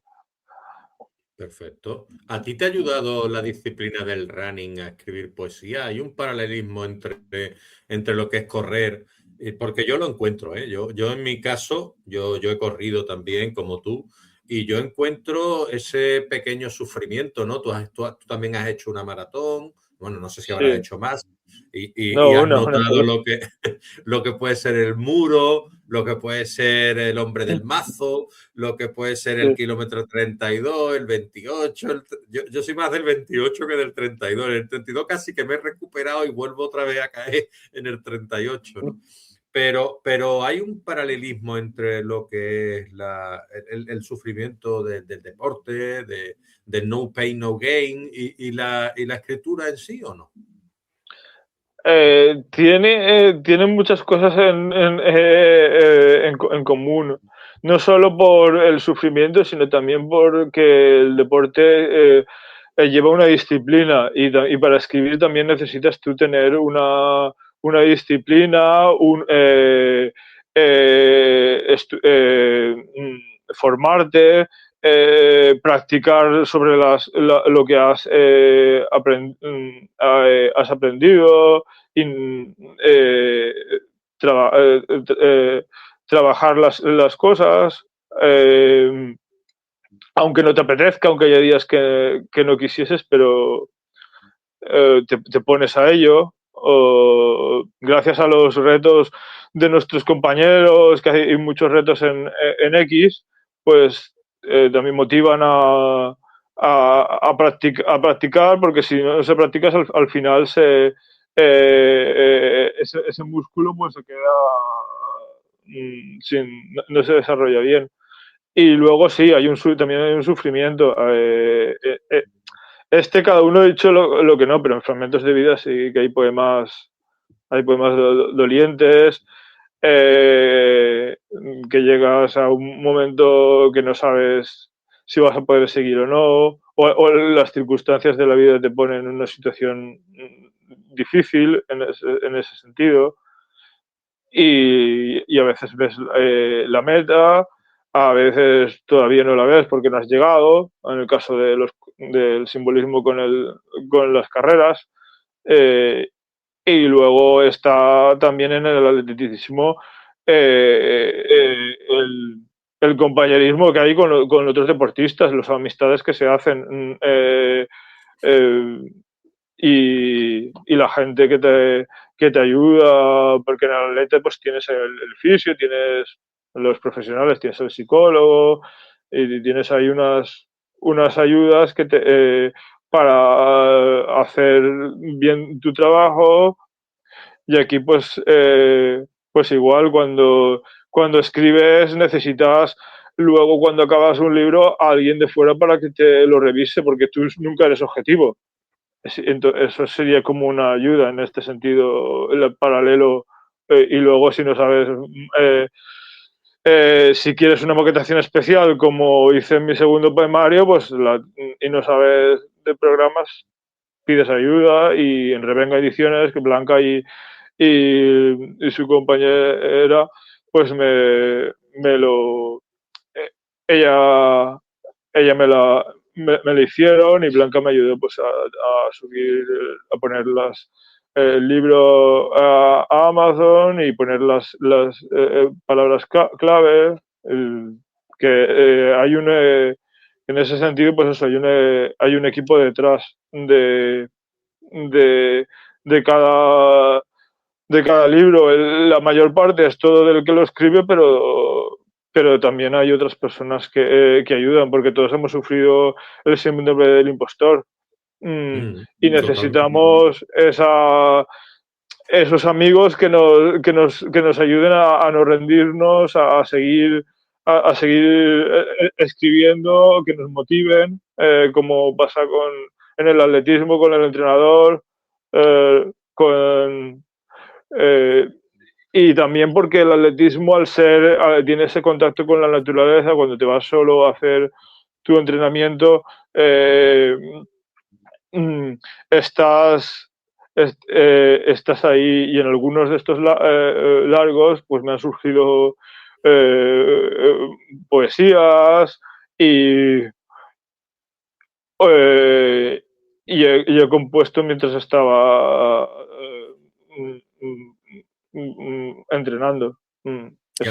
Perfecto. ¿A ti te ha ayudado la disciplina del running a escribir poesía? ¿Hay un paralelismo entre lo que es correr? Porque yo lo encuentro, ¿eh? Yo en mi caso, yo he corrido también como tú y yo encuentro ese pequeño sufrimiento, ¿no? Tú también has hecho una maratón, bueno, no sé si habrás Sí. hecho más y No, has una notado sola. lo que puede ser el muro, lo que puede ser el hombre del mazo, lo que puede ser el Sí. kilómetro 32, el 28. Yo soy más del 28 que del 32. En el 32 casi que me he recuperado y vuelvo otra vez a caer en el 38, ¿no? Pero hay un paralelismo entre lo que es el sufrimiento del deporte, del no pain, no gain y la escritura en sí, ¿o no? Tiene muchas cosas en común, no solo por el sufrimiento, sino también porque el deporte lleva una disciplina y para escribir también necesitas tú tener una disciplina, formarte, practicar sobre lo que has aprendido, in- eh, traba- eh, trabajar las cosas, aunque no te apetezca, aunque haya días que no quisieses, pero te pones a ello. O, gracias a los retos de nuestros compañeros, que hay muchos retos en X, pues también motivan a practicar, porque si no se practicas al final ese músculo pues se queda no se desarrolla bien. Y luego sí, también hay un sufrimiento. Cada uno ha dicho lo que no, pero en Fragmentos de Vida sí que hay poemas dolientes, eh, que llegas a un momento que no sabes si vas a poder seguir o no, o las circunstancias de la vida te ponen en una situación difícil en ese sentido, y a veces ves la meta, a veces todavía no la ves porque no has llegado, en el caso del simbolismo con las carreras, eh, y luego está también en el atletismo el compañerismo que hay con otros deportistas, las amistades que se hacen, eh, y la gente que te ayuda, porque en el atleta pues tienes el fisio, tienes los profesionales, tienes el psicólogo y tienes ahí unas ayudas para hacer bien tu trabajo. Y aquí pues igual cuando escribes necesitas luego cuando acabas un libro a alguien de fuera para que te lo revise, porque tú nunca eres objetivo. Eso sería como una ayuda en este sentido, el paralelo. Y luego, si no sabes, eh, si quieres una maquetación especial, como hice en mi segundo poemario, pues y no sabes de programas, pides ayuda. Y en Revenga Ediciones, que Blanca y su compañera, pues me lo. Ella ella me la hicieron, y Blanca me ayudó pues a subir, a poner el libro a Amazon y poner las palabras clave. Que en ese sentido, pues eso, hay un equipo detrás de, de cada de cada libro. La mayor parte es todo del que lo escribe, pero también hay otras personas que ayudan, porque todos hemos sufrido el síndrome del impostor. Y Totalmente. necesitamos esos amigos que nos ayuden a no rendirnos, a seguir a seguir escribiendo, que nos motiven, como pasa en el atletismo con el entrenador, con, eh, y también porque el atletismo, al ser, tiene ese contacto con la naturaleza, cuando te vas solo a hacer tu entrenamiento, mm, estás, estás ahí, y en algunos de estos largos pues me han surgido poesías y, eh, y he compuesto mientras estaba entrenando. Mm, es,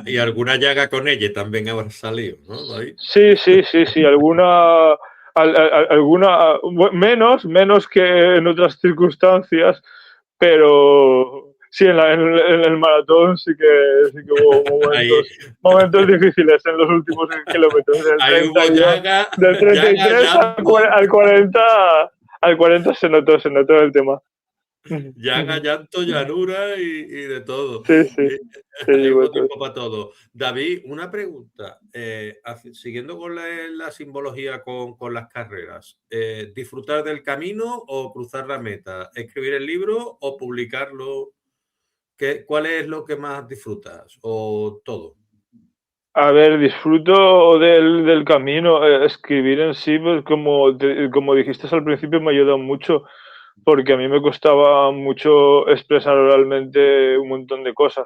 Y alguna llaga con ella también habrá salido, ¿no, David? sí, sí, sí, sí, alguna menos que en otras circunstancias, pero sí, en el maratón sí que hubo Ahí, momentos difíciles en los últimos kilómetros, ahí hubo del llaga, 33 llanto, al 40 se notó el tema. llaga, llanto, llanura y de todo. Sí, sí, sí, Hay llevo hubo todo. tiempo para todo. David, una pregunta. Siguiendo con la simbología con las carreras, ¿disfrutar del camino o cruzar la meta? ¿Escribir el libro o publicarlo? ¿Cuál es lo que más disfrutas? ¿O todo? A ver, disfruto del camino. Escribir en sí, pues como dijiste al principio, me ha ayudado mucho, porque a mí me costaba mucho expresar oralmente un montón de cosas.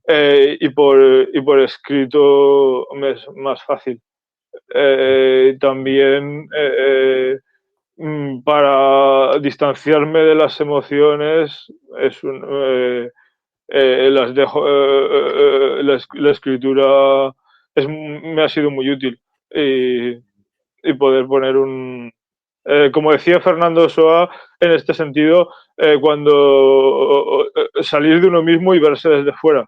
Y por escrito me es más fácil. También para distanciarme de las emociones es las dejo, la escritura me ha sido muy útil, y, y poder poner como decía Fernando Soa, en este sentido, cuando salir de uno mismo y verse desde fuera.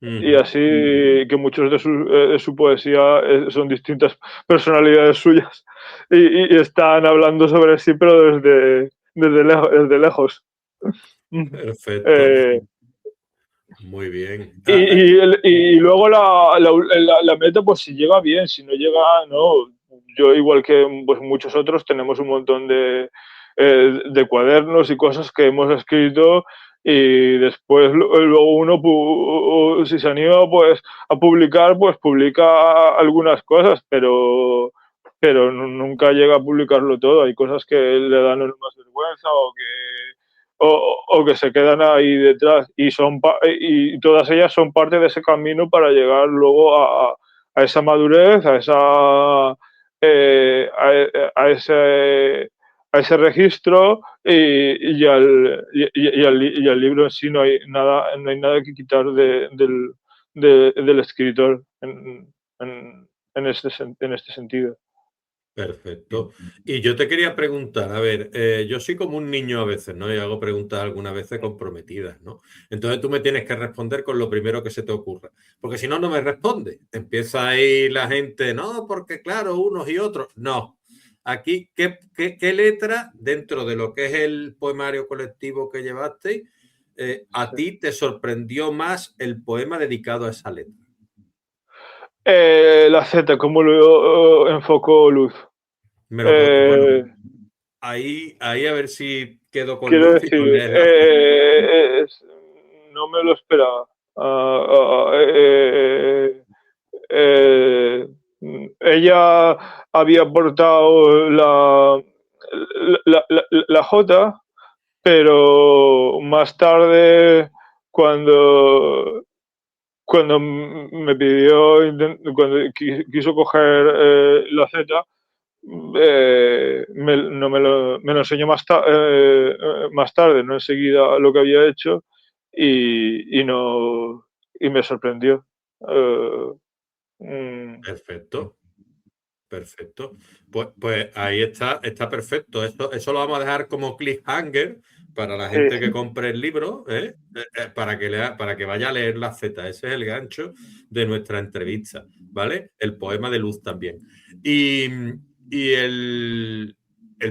Y Ujú. así que muchos de su poesía son distintas personalidades suyas y están hablando sobre sí, pero desde lejos. Perfecto. Eh, Muy bien. y luego la meta, pues si llega bien, si no llega, no. Yo, igual que pues, muchos otros, tenemos un montón de cuadernos y cosas que hemos escrito, y después luego uno, si se anima pues a publicar, pues publica algunas cosas, pero nunca llega a publicarlo todo. Hay cosas que le dan más vergüenza, o que se quedan ahí detrás, y todas ellas son parte de ese camino para llegar luego a esa madurez, a ese registro, y al libro en sí no hay nada que quitar del escritor en este sentido. Perfecto. Y yo te quería preguntar, a ver, yo soy como un niño a veces, ¿no? Y hago preguntas algunas veces comprometidas, ¿no? Entonces tú me tienes que responder con lo primero que se te ocurra, porque si no, no me responde. Empieza ahí la gente, no, porque claro, unos y otros. No. Aquí, ¿qué letra dentro de lo que es el poemario colectivo que llevasteis, a ti te sorprendió más el poema dedicado a esa letra? La Z, ¿cómo lo enfocó Luz? Bueno, Eh, ahí a ver si quedo con Quiero luz y decir, nos lees la Z. no me lo esperaba. Ella había aportado la J, pero más tarde, cuando me pidió, cuando quiso coger la Z, me lo enseñó más tarde, no enseguida, lo que había hecho, no, y me sorprendió. Eh, mm, Perfecto, perfecto. Pues ahí está perfecto. Eso lo vamos a dejar como cliffhanger para la sí. gente que compre el libro, ¿eh? Para que vaya a leer la Z. Ese es el gancho de nuestra entrevista, ¿vale? El poema de Luz también. Y, y el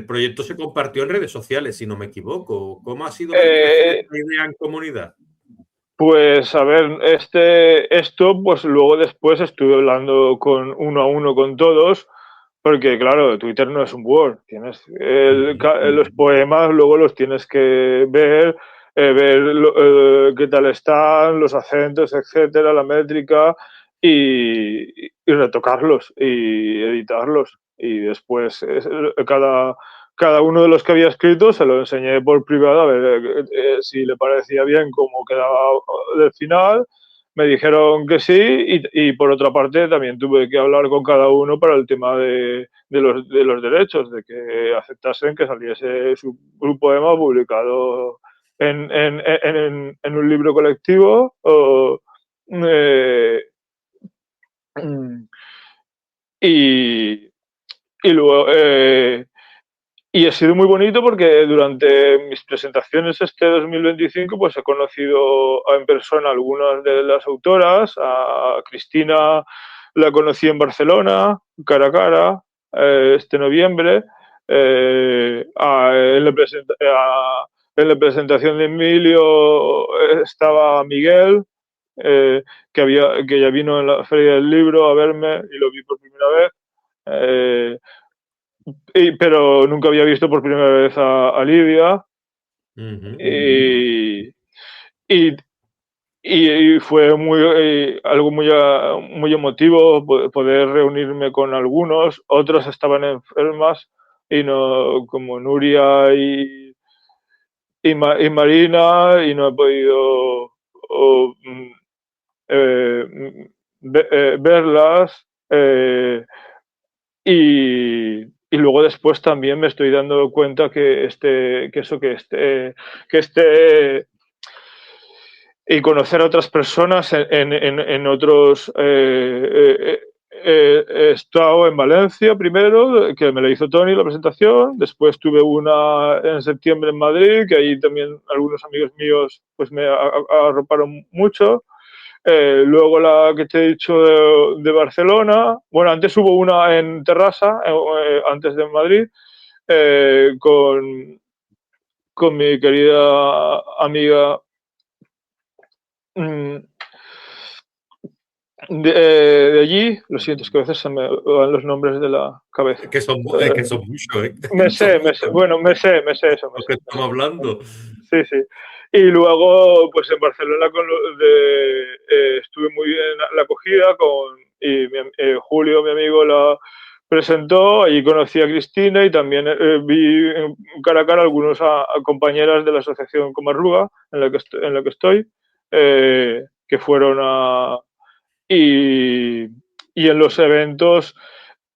proyecto se compartió en redes sociales, si no me equivoco. ¿Cómo ha sido el crecer Eh, esta idea en comunidad? Pues a ver, esto, pues luego después estuve hablando con uno a uno con todos, porque claro, Twitter no es un Word, tienes los poemas, luego los tienes que ver, qué tal están, los acentos, etcétera, la métrica, y retocarlos y editarlos. Y después cada uno de los que había escrito se lo enseñé por privado a ver si le parecía bien cómo quedaba del final. Me dijeron que sí y por otra parte también tuve que hablar con cada uno para el tema de los derechos, de que aceptasen que saliese su poema publicado en un libro colectivo eh, y, y luego y ha sido muy bonito porque durante mis presentaciones este 2025 pues he conocido en persona algunas de las autoras. A Cristina la conocí en Barcelona, cara a cara, este noviembre. En la presentación de Emilio estaba Miguel, que ya vino en la Feria del Libro a verme y lo vi por primera vez. Eh, pero nunca había visto por primera vez a Lidia. Y, y, y fue algo muy emotivo poder reunirme con algunos. Otros estaban enfermas y no, como Nuria y Marina, y no he podido o, verlas. Y luego después también me estoy dando cuenta que y conocer a otras personas en otros. He estado en Valencia primero, que me la hizo Tony la presentación. Después tuve una en septiembre en Madrid, que ahí también algunos amigos míos pues me arroparon mucho. Luego la que te he dicho de Barcelona. Bueno, antes hubo una en Terrassa, antes de Madrid, con mi querida amiga mm, de allí. Lo siento, es que a veces se me van los nombres de la cabeza. Que son muchos, ¿eh? Bueno, me sé eso. Lo que estamos hablando. Sí, sí. Y luego, pues en Barcelona estuve muy bien la acogida Julio, mi amigo, la presentó. Allí conocí a Cristina y también vi cara a cara algunos a compañeras de la asociación Comarruga en la que estoy, que fueron y, y en los eventos.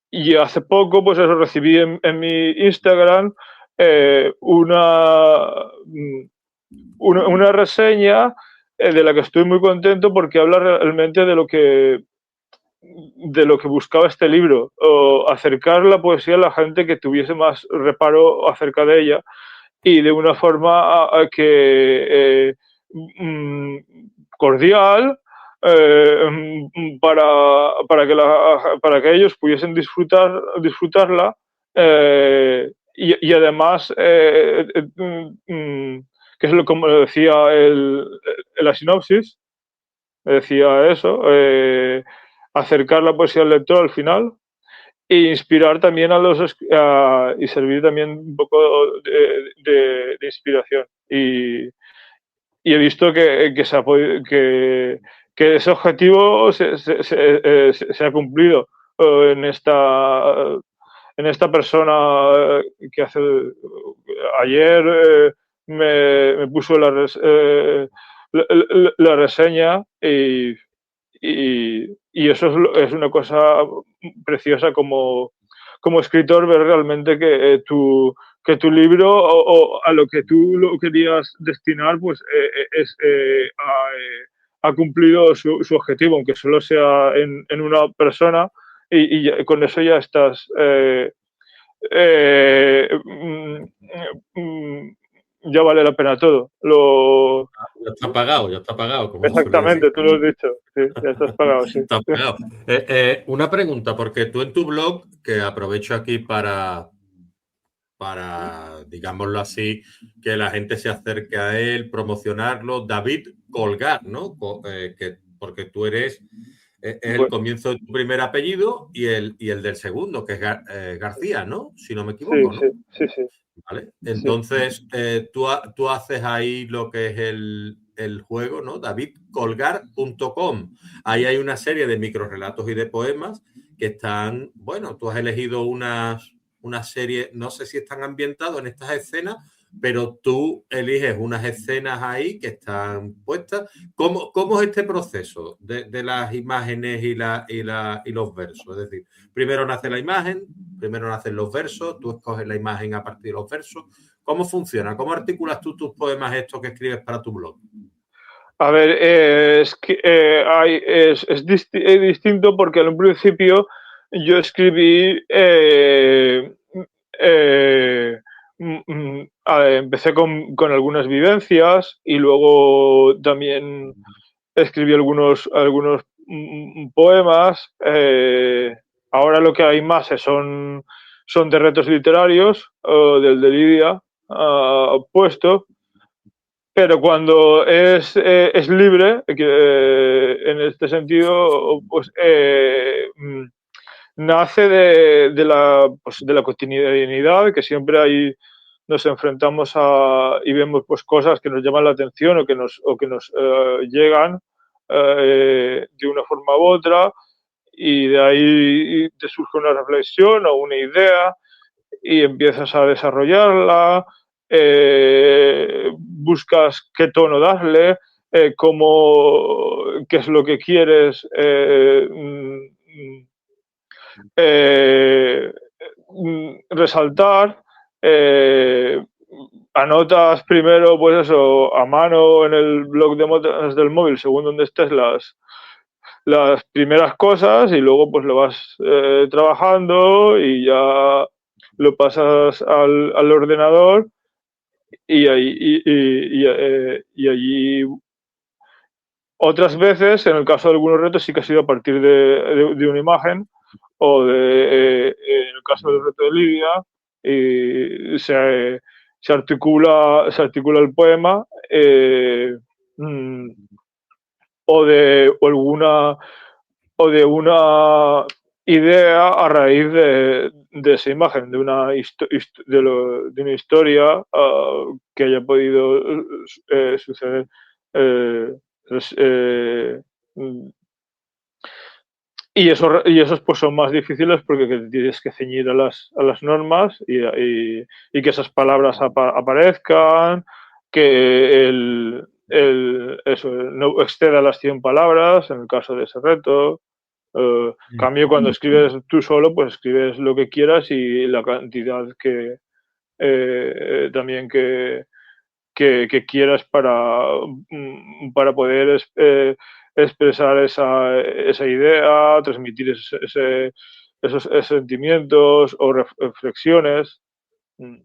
Y hace poco, pues eso, recibí en mi Instagram eh, una, una reseña de la que estoy muy contento porque habla realmente de lo que buscaba este libro, o acercar la poesía a la gente que tuviese más reparo acerca de ella y de una forma mm, cordial, para que ellos pudiesen disfrutarla, y además, que es como decía la sinopsis, decía eso, acercar la poesía al lector al final e inspirar también y servir también un poco de inspiración. Y he visto que ese objetivo se ha cumplido en esta persona que ayer me puso la reseña y eso es una cosa preciosa como escritor, ver realmente que tu libro o a lo que tú lo querías destinar pues ha cumplido su objetivo, aunque solo sea en una persona, con eso ya estás eh, mm, ya vale la pena todo. Ya está pagado, como se suele decir. Exactamente, tú lo has dicho. Sí, ya estás pagado, sí. Está pagado. Una pregunta, porque tú en tu blog, que aprovecho aquí digámoslo así, que la gente se acerque a él, promocionarlo. David, Colgar, ¿no? Porque tú eres el Bueno, comienzo de tu primer apellido y el del segundo, que es García, ¿no? Si no me sí, equivoco, sí, ¿no? sí, sí, ¿Vale? sí. Entonces, tú haces ahí lo que es el juego, ¿no? davidcolgar.com. Ahí hay una serie de microrelatos y de poemas que están, bueno, tú has elegido una serie, no sé si están ambientados en estas escenas, pero tú eliges unas escenas ahí que están puestas. ¿Cómo es este proceso de las imágenes y los versos? Es decir, primero nace la imagen, primero nacen los versos, tú escoges la imagen a partir de los versos. ¿Cómo funciona? ¿Cómo articulas tú tus poemas estos que escribes para tu blog? A ver, es que es distinto porque en un principio yo escribí, empecé con algunas vivencias y luego también escribí algunos poemas. Ahora lo que hay más son de retos literarios, del de Lidia puesto, pero cuando es libre, en este sentido, pues nace de la cotidianidad, que siempre nos enfrentamos y vemos pues cosas que nos llaman la atención o que nos llegan de una forma u otra, y de ahí te surge una reflexión o una idea y empiezas a desarrollarla, buscas qué tono darle, qué es lo que quieres eh, resaltar. eh, Anotas primero, pues eso, a mano en el blog de notas del móvil, según donde estés, las primeras cosas y luego pues lo vas trabajando y ya lo pasas al ordenador y, ahí, y allí otras veces, en el caso de algunos retos, sí que ha sido a partir de una imagen o en el caso del reto de Lidia, se articula el poema mm, o alguna o de una idea a raíz de esa imagen, de una historia que haya podido suceder. eh, pues, y esos pues son más difíciles porque tienes que ceñir a las normas y que esas palabras aparezcan, que eso no exceda las 100 palabras en el caso de ese reto. Cambio cuando escribes tú solo, pues escribes lo que quieras y la cantidad también que quieras para poder expresar esa idea, transmitir esos sentimientos o reflexiones. Mm.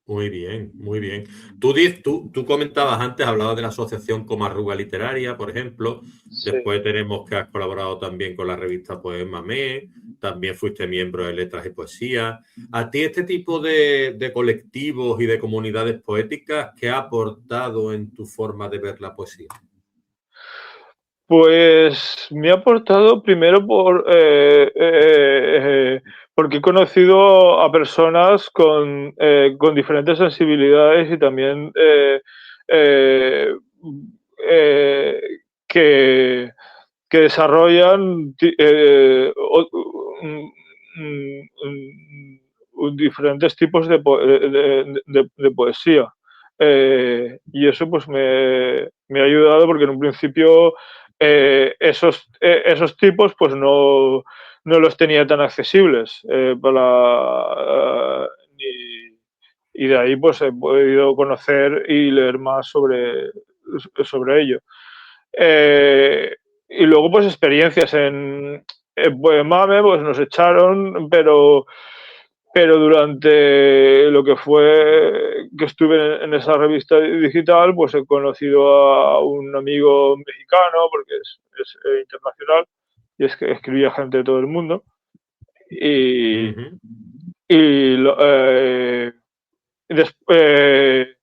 Muy bien, muy bien. Tú comentabas antes, hablabas de la asociación Comarruga Literaria, por ejemplo. Sí. Después tenemos que has colaborado también con la revista Poema Me, también fuiste miembro de Letras y Poesía. ¿A ti este tipo de colectivos y de comunidades poéticas qué ha aportado en tu forma de ver la poesía? Pues me ha aportado primero porque he conocido a personas con diferentes sensibilidades y también eh, eh, que, que desarrollan diferentes tipos de poesía. Y eso pues me ha ayudado porque en un principio esos tipos pues no los tenía tan accesibles y de ahí pues he podido conocer y leer más sobre ello. Y luego pues experiencias en Poemame pues nos echaron, pero durante lo que fue que estuve en esa revista digital, pues he conocido a un amigo mexicano, porque es internacional, y es que escribía gente de todo el mundo. Y, Ujú. y lo- eh, des- eh,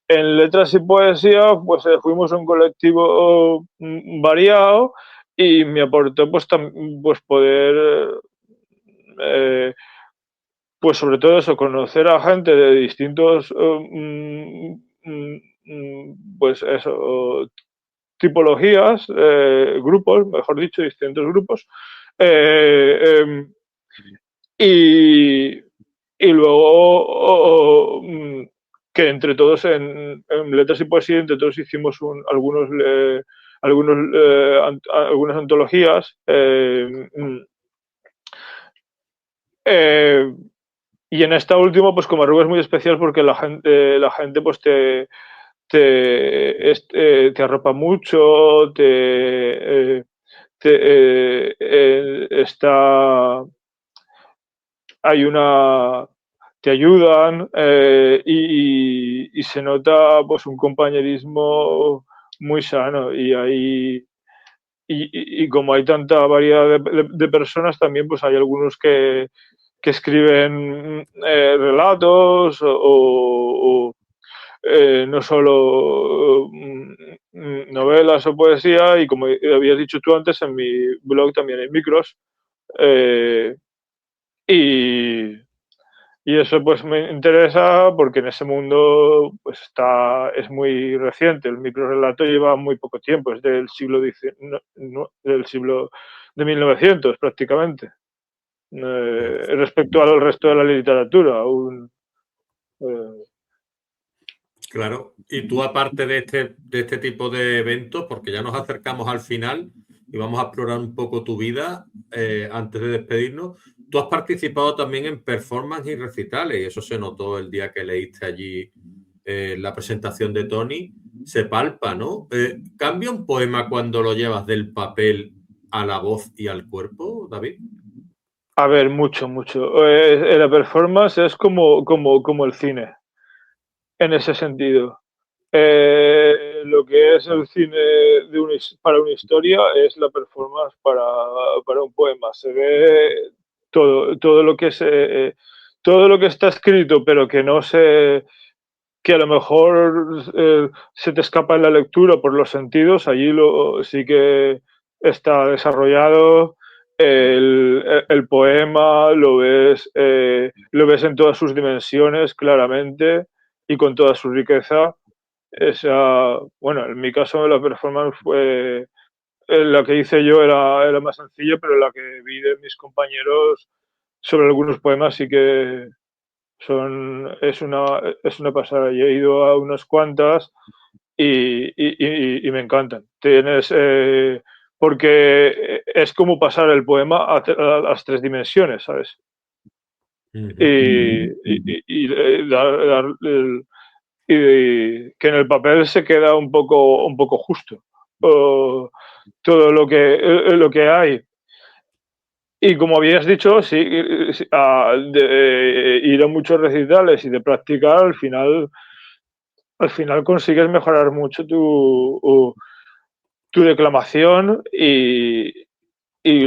en letras y poesía, pues fuimos un colectivo variado y me aportó pues, pues poder, pues sobre todo eso, conocer a gente de distintos, pues eso, tipologías, grupos, mejor dicho, distintos grupos. Y, y luego que entre todos en letras y poesía, entre todos hicimos algunas antologías. Y en esta última, pues como Aruba es muy especial porque la gente pues te arropa mucho, está, hay una, te ayudan y se nota pues un compañerismo muy sano y como hay tanta variedad de personas también pues hay algunos que escriben relatos no solo novelas o poesía y como habías dicho tú antes en mi blog también hay micros eh, y, y eso pues me interesa porque en ese mundo pues es muy reciente. El microrelato lleva muy poco tiempo, es del siglo XIX, del siglo de 1900 prácticamente. Respecto al resto de la literatura. Claro, y tú aparte de este tipo de eventos, porque ya nos acercamos al final y vamos a explorar un poco tu vida antes de despedirnos, tú has participado también en performance y recitales, y eso se notó el día que leíste allí la presentación de Tony, se palpa, ¿no? ¿Cambia un poema cuando lo llevas del papel a la voz y al cuerpo, David? A ver, mucho, mucho. La performance es como el cine, en ese sentido. Lo que es el cine para una historia es la performance para un poema. Se ve todo lo que todo lo que está escrito, pero que no se, que a lo mejor se te escapa en la lectura por los sentidos, allí sí que está desarrollado. El poema lo ves en todas sus dimensiones claramente y con toda su riqueza. Bueno, en mi caso la performance fue la que hice yo era más sencilla, pero la que vi de mis compañeros sobre algunos poemas sí que es una pasada. Yo he ido a unas cuantas y me encantan. Porque es como pasar el poema a las tres dimensiones, ¿sabes? Y que en el papel se queda un poco justo todo lo que hay. Y como habías dicho, sí, de ir a muchos recitales y de practicar, al final consigues mejorar mucho tu declamación y,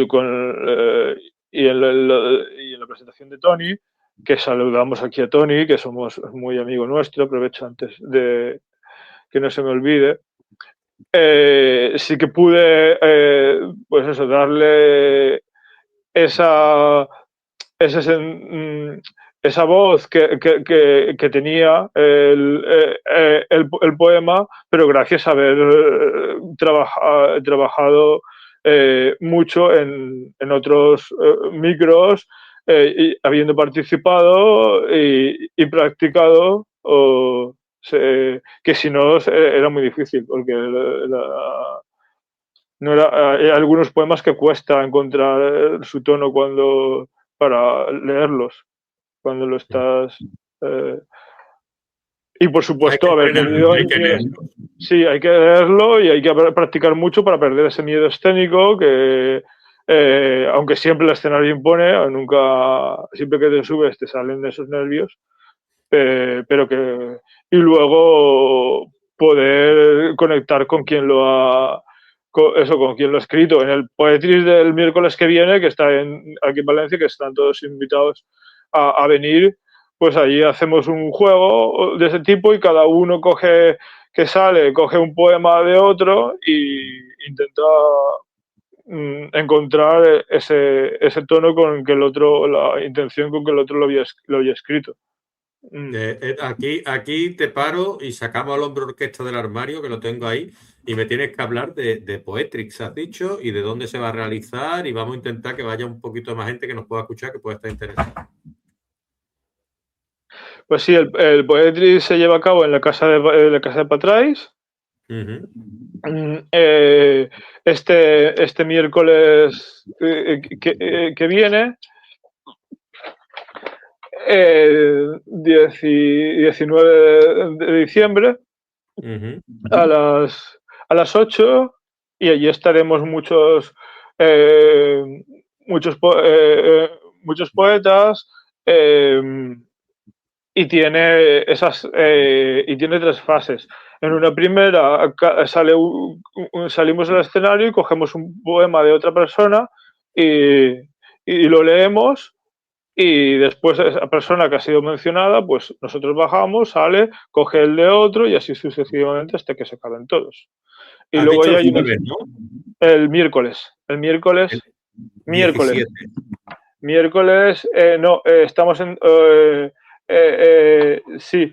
con, y en la presentación de Tony, que saludamos aquí a Tony, que somos muy amigo nuestro, aprovecho antes de que no se me olvide, sí que pude, pues eso, darle esa, ese, esa voz que tenía el poema, pero gracias a haber trabajado mucho en otros micros, habiendo participado y practicado, que si no era muy difícil, porque no era, hay algunos poemas que cuesta encontrar su tono para leerlos, cuando lo estás. Eh, y por Hay que supuesto, haber entrenarlo, tenido hay el que miedo. leerlo. Sí, hay que leerlo y hay que practicar mucho para perder ese miedo escénico que, aunque siempre el escenario impone, siempre que te subes te salen esos nervios, pero que. Y luego poder conectar con quien con quien lo ha escrito. En el Poetris del miércoles que viene, que está aquí en Valencia, que están todos invitados a venir, pues allí hacemos un juego de ese tipo y cada uno coge un poema de otro y intenta encontrar ese tono con que el otro, la intención con que el otro lo había escrito. Aquí te paro y sacamos al hombre orquesta del armario, que lo tengo ahí, y me tienes que hablar de Poetrix, has dicho, y de dónde se va a realizar, y vamos a intentar que vaya un poquito más gente que nos pueda escuchar, que pueda estar interesada. Pues sí, el Poetry se lleva a cabo en la casa de Patrais. Uh-huh. Este miércoles que viene, 19 de diciembre, Uh-huh. a las 8, y allí estaremos muchos poetas, y tiene tres fases. En una primera salimos al escenario y cogemos un poema de otra persona y lo leemos, y después esa persona que ha sido mencionada, pues nosotros bajamos, sale, coge el de otro y así sucesivamente hasta que se acaben todos. Y Has luego dicho ya hay jueves, ¿no? el miércoles. El El 17. Miércoles, no, estamos en... sí,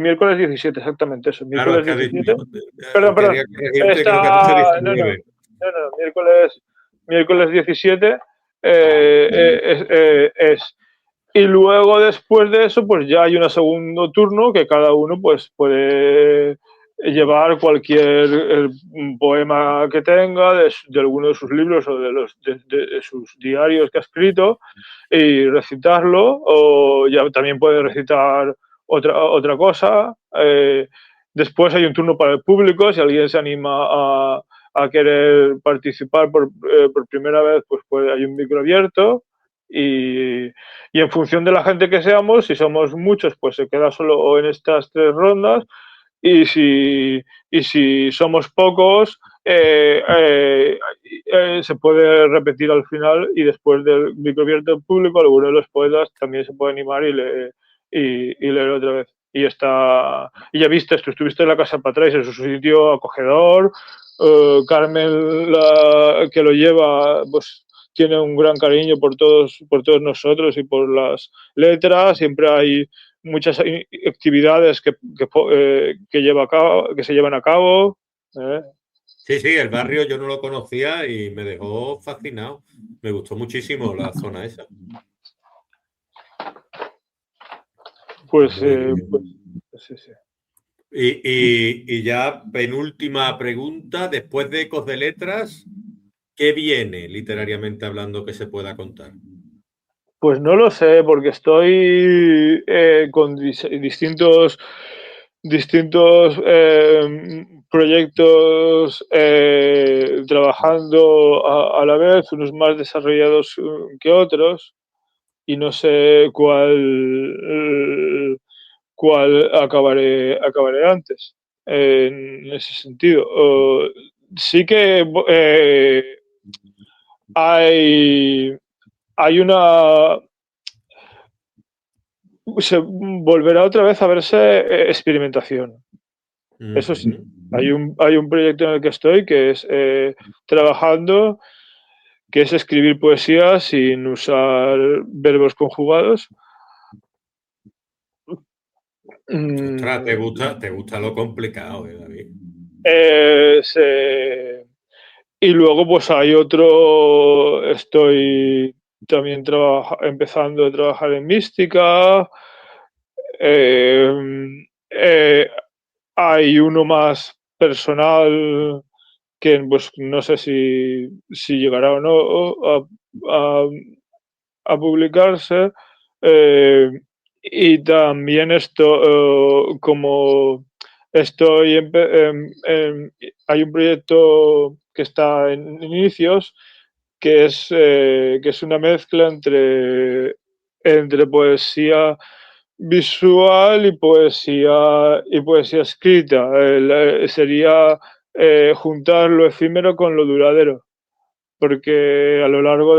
miércoles 17, exactamente eso. Claro, es Miércoles que has 17. dicho, Perdón. quería corregirte, creo que has dicho No, 19. miércoles 17 es. Y luego, después de eso, pues ya hay un segundo turno que cada uno pues puede llevar cualquier poema que tenga de alguno de sus libros o de sus diarios que ha escrito y recitarlo, o ya también puede recitar otra cosa. Después hay un turno para el público, si alguien se anima a querer participar por primera vez, pues hay un micro abierto. Y en función de la gente que seamos, si somos muchos, pues se queda solo en estas 3 rondas, y si somos pocos, se puede repetir al final, y después del microabierto público alguno de los poetas también se puede animar y leer otra vez. Y ya viste, tú estuviste en la Casa Patrais, es un sitio acogedor. Carmen, que lo lleva, pues tiene un gran cariño por todos nosotros y por las letras. Siempre hay muchas actividades que se llevan a cabo. Sí, el barrio yo no lo conocía y me dejó fascinado. Me gustó muchísimo la zona esa. Pues, Muy bien. sí. Y ya penúltima pregunta, después de Ecos de Letras, ¿qué viene literariamente hablando que se pueda contar? Pues no lo sé, porque estoy con distintos proyectos trabajando a la vez, unos más desarrollados que otros, y no sé cuál acabaré antes, en ese sentido. Sí que hay una... Se volverá otra vez a verse experimentación. Eso sí, hay un proyecto en el que estoy, que es trabajando, que es escribir poesía sin usar verbos conjugados. Ostras, te gusta lo complicado, David. Y luego pues hay otro, estoy también empezando a trabajar en mística. Hay uno más personal que pues no sé si llegará o no a publicarse. Y también esto, como hay un proyecto que está en inicios, que es una mezcla entre poesía visual y poesía escrita. Sería juntar lo efímero con lo duradero, porque a lo largo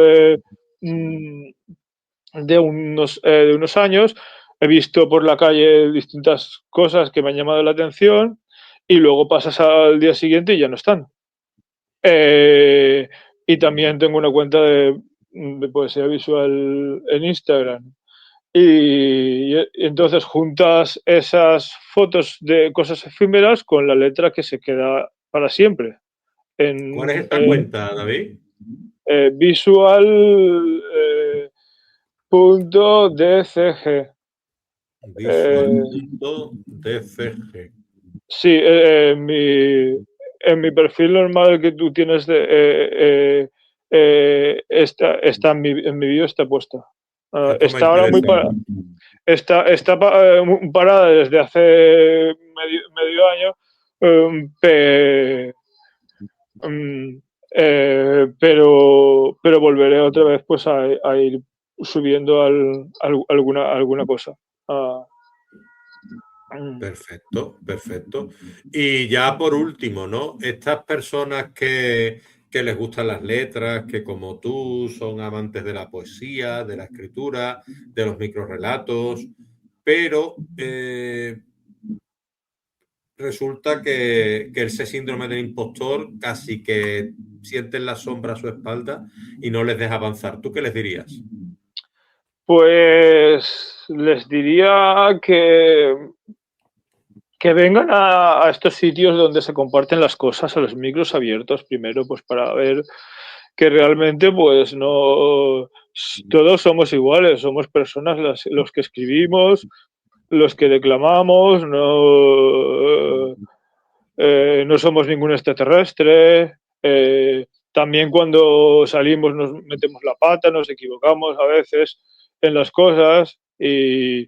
de unos años, he visto por la calle distintas cosas que me han llamado la atención y luego pasas al día siguiente y ya no están. Eh, y también tengo una cuenta de poesía visual en Instagram. Y entonces juntas esas fotos de cosas efímeras con la letra que se queda para siempre. ¿Cuál es En, esta cuenta, David? visual punto DCG. Visual.dcg. Sí, en mi perfil normal que tú tienes está en mi vídeo está puesta. Esto me Está ahora muy interesa. está parada desde hace medio año, um, pero volveré otra vez pues a ir subiendo alguna cosa. Ah, Perfecto, perfecto. Y ya por último, ¿no? Estas personas que les gustan las letras, que como tú son amantes de la poesía, de la escritura, de los microrrelatos, pero resulta que ese síndrome del impostor casi que sienten la sombra a su espalda y no les deja avanzar. ¿Tú qué les dirías? Pues les diría que vengan a estos sitios donde se comparten las cosas, a los micros abiertos primero, pues para ver que realmente pues no todos somos iguales, somos personas los que escribimos, los que declamamos, no somos ningún extraterrestre. También cuando salimos nos metemos la pata, nos equivocamos a veces en las cosas y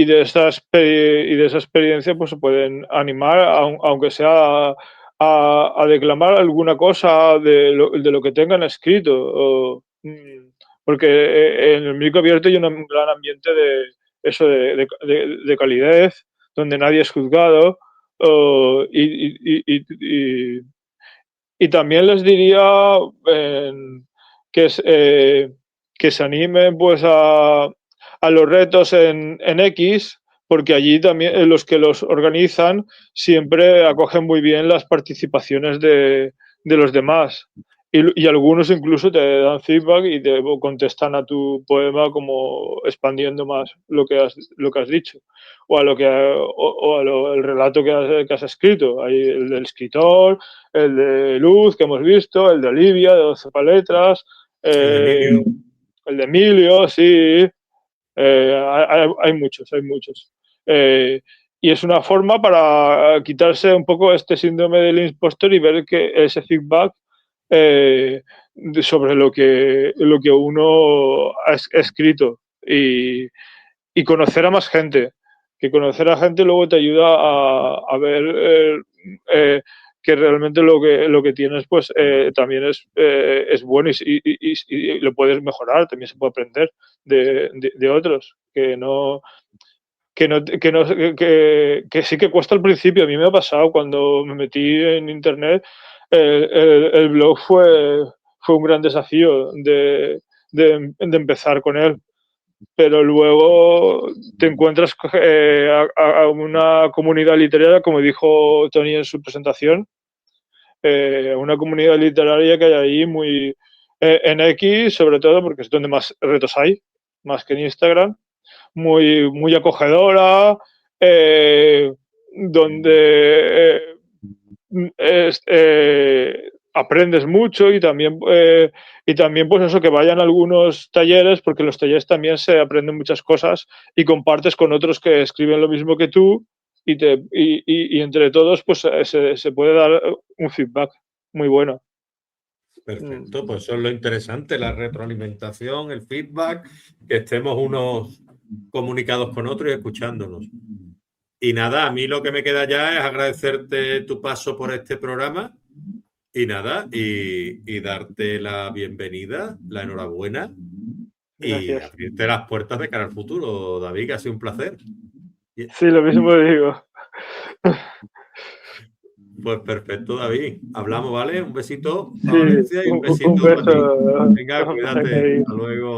de esa experiencia pues se pueden animar, aunque sea a declamar alguna cosa de lo que tengan escrito. Porque en el micro abierto hay un gran ambiente de eso de calidez, donde nadie es juzgado. Y también les diría que, que se animen pues a los retos en X, porque allí también los que los organizan siempre acogen muy bien las participaciones de los demás. Y algunos incluso te dan feedback y te contestan a tu poema como expandiendo más lo que has dicho o a lo que el relato que has escrito. Hay el del escritor, el de Luz que hemos visto, el de Olivia de 12 paletras, El de Emilio. el de Emilio, sí, hay muchos, hay muchos. Y es una forma para quitarse un poco este síndrome del impostor y ver que ese feedback sobre lo que uno ha escrito y conocer a más gente. Que conocer a gente luego te ayuda a ver que realmente lo que tienes pues también es bueno y lo puedes mejorar, también se puede aprender de otros, que sí que cuesta al principio. A mí me ha pasado cuando me metí en internet, el blog fue un gran desafío de empezar con él, pero luego te encuentras a una comunidad literaria, como dijo Tony en su presentación, una comunidad literaria que hay ahí muy en X, sobre todo porque es donde más retos hay, más que en Instagram, muy acogedora, donde aprendes mucho y también pues eso, que vayan a algunos talleres, porque en los talleres también se aprenden muchas cosas y compartes con otros que escriben lo mismo que tú y entre todos pues se puede dar un feedback muy bueno. Perfecto, pues eso es lo interesante, la retroalimentación, el feedback, que estemos unos comunicados con otros y escuchándonos. Y nada, a mí lo que me queda ya es agradecerte tu paso por este programa y nada, y darte la bienvenida, la enhorabuena y Gracias. abrirte las puertas de cara al futuro, David, que ha sido un placer. Sí, lo mismo digo. Pues perfecto, David. Hablamos, ¿vale? Un besito Sí, a Valencia y un un besito para ti. beso. Venga, cuídate. Hasta luego.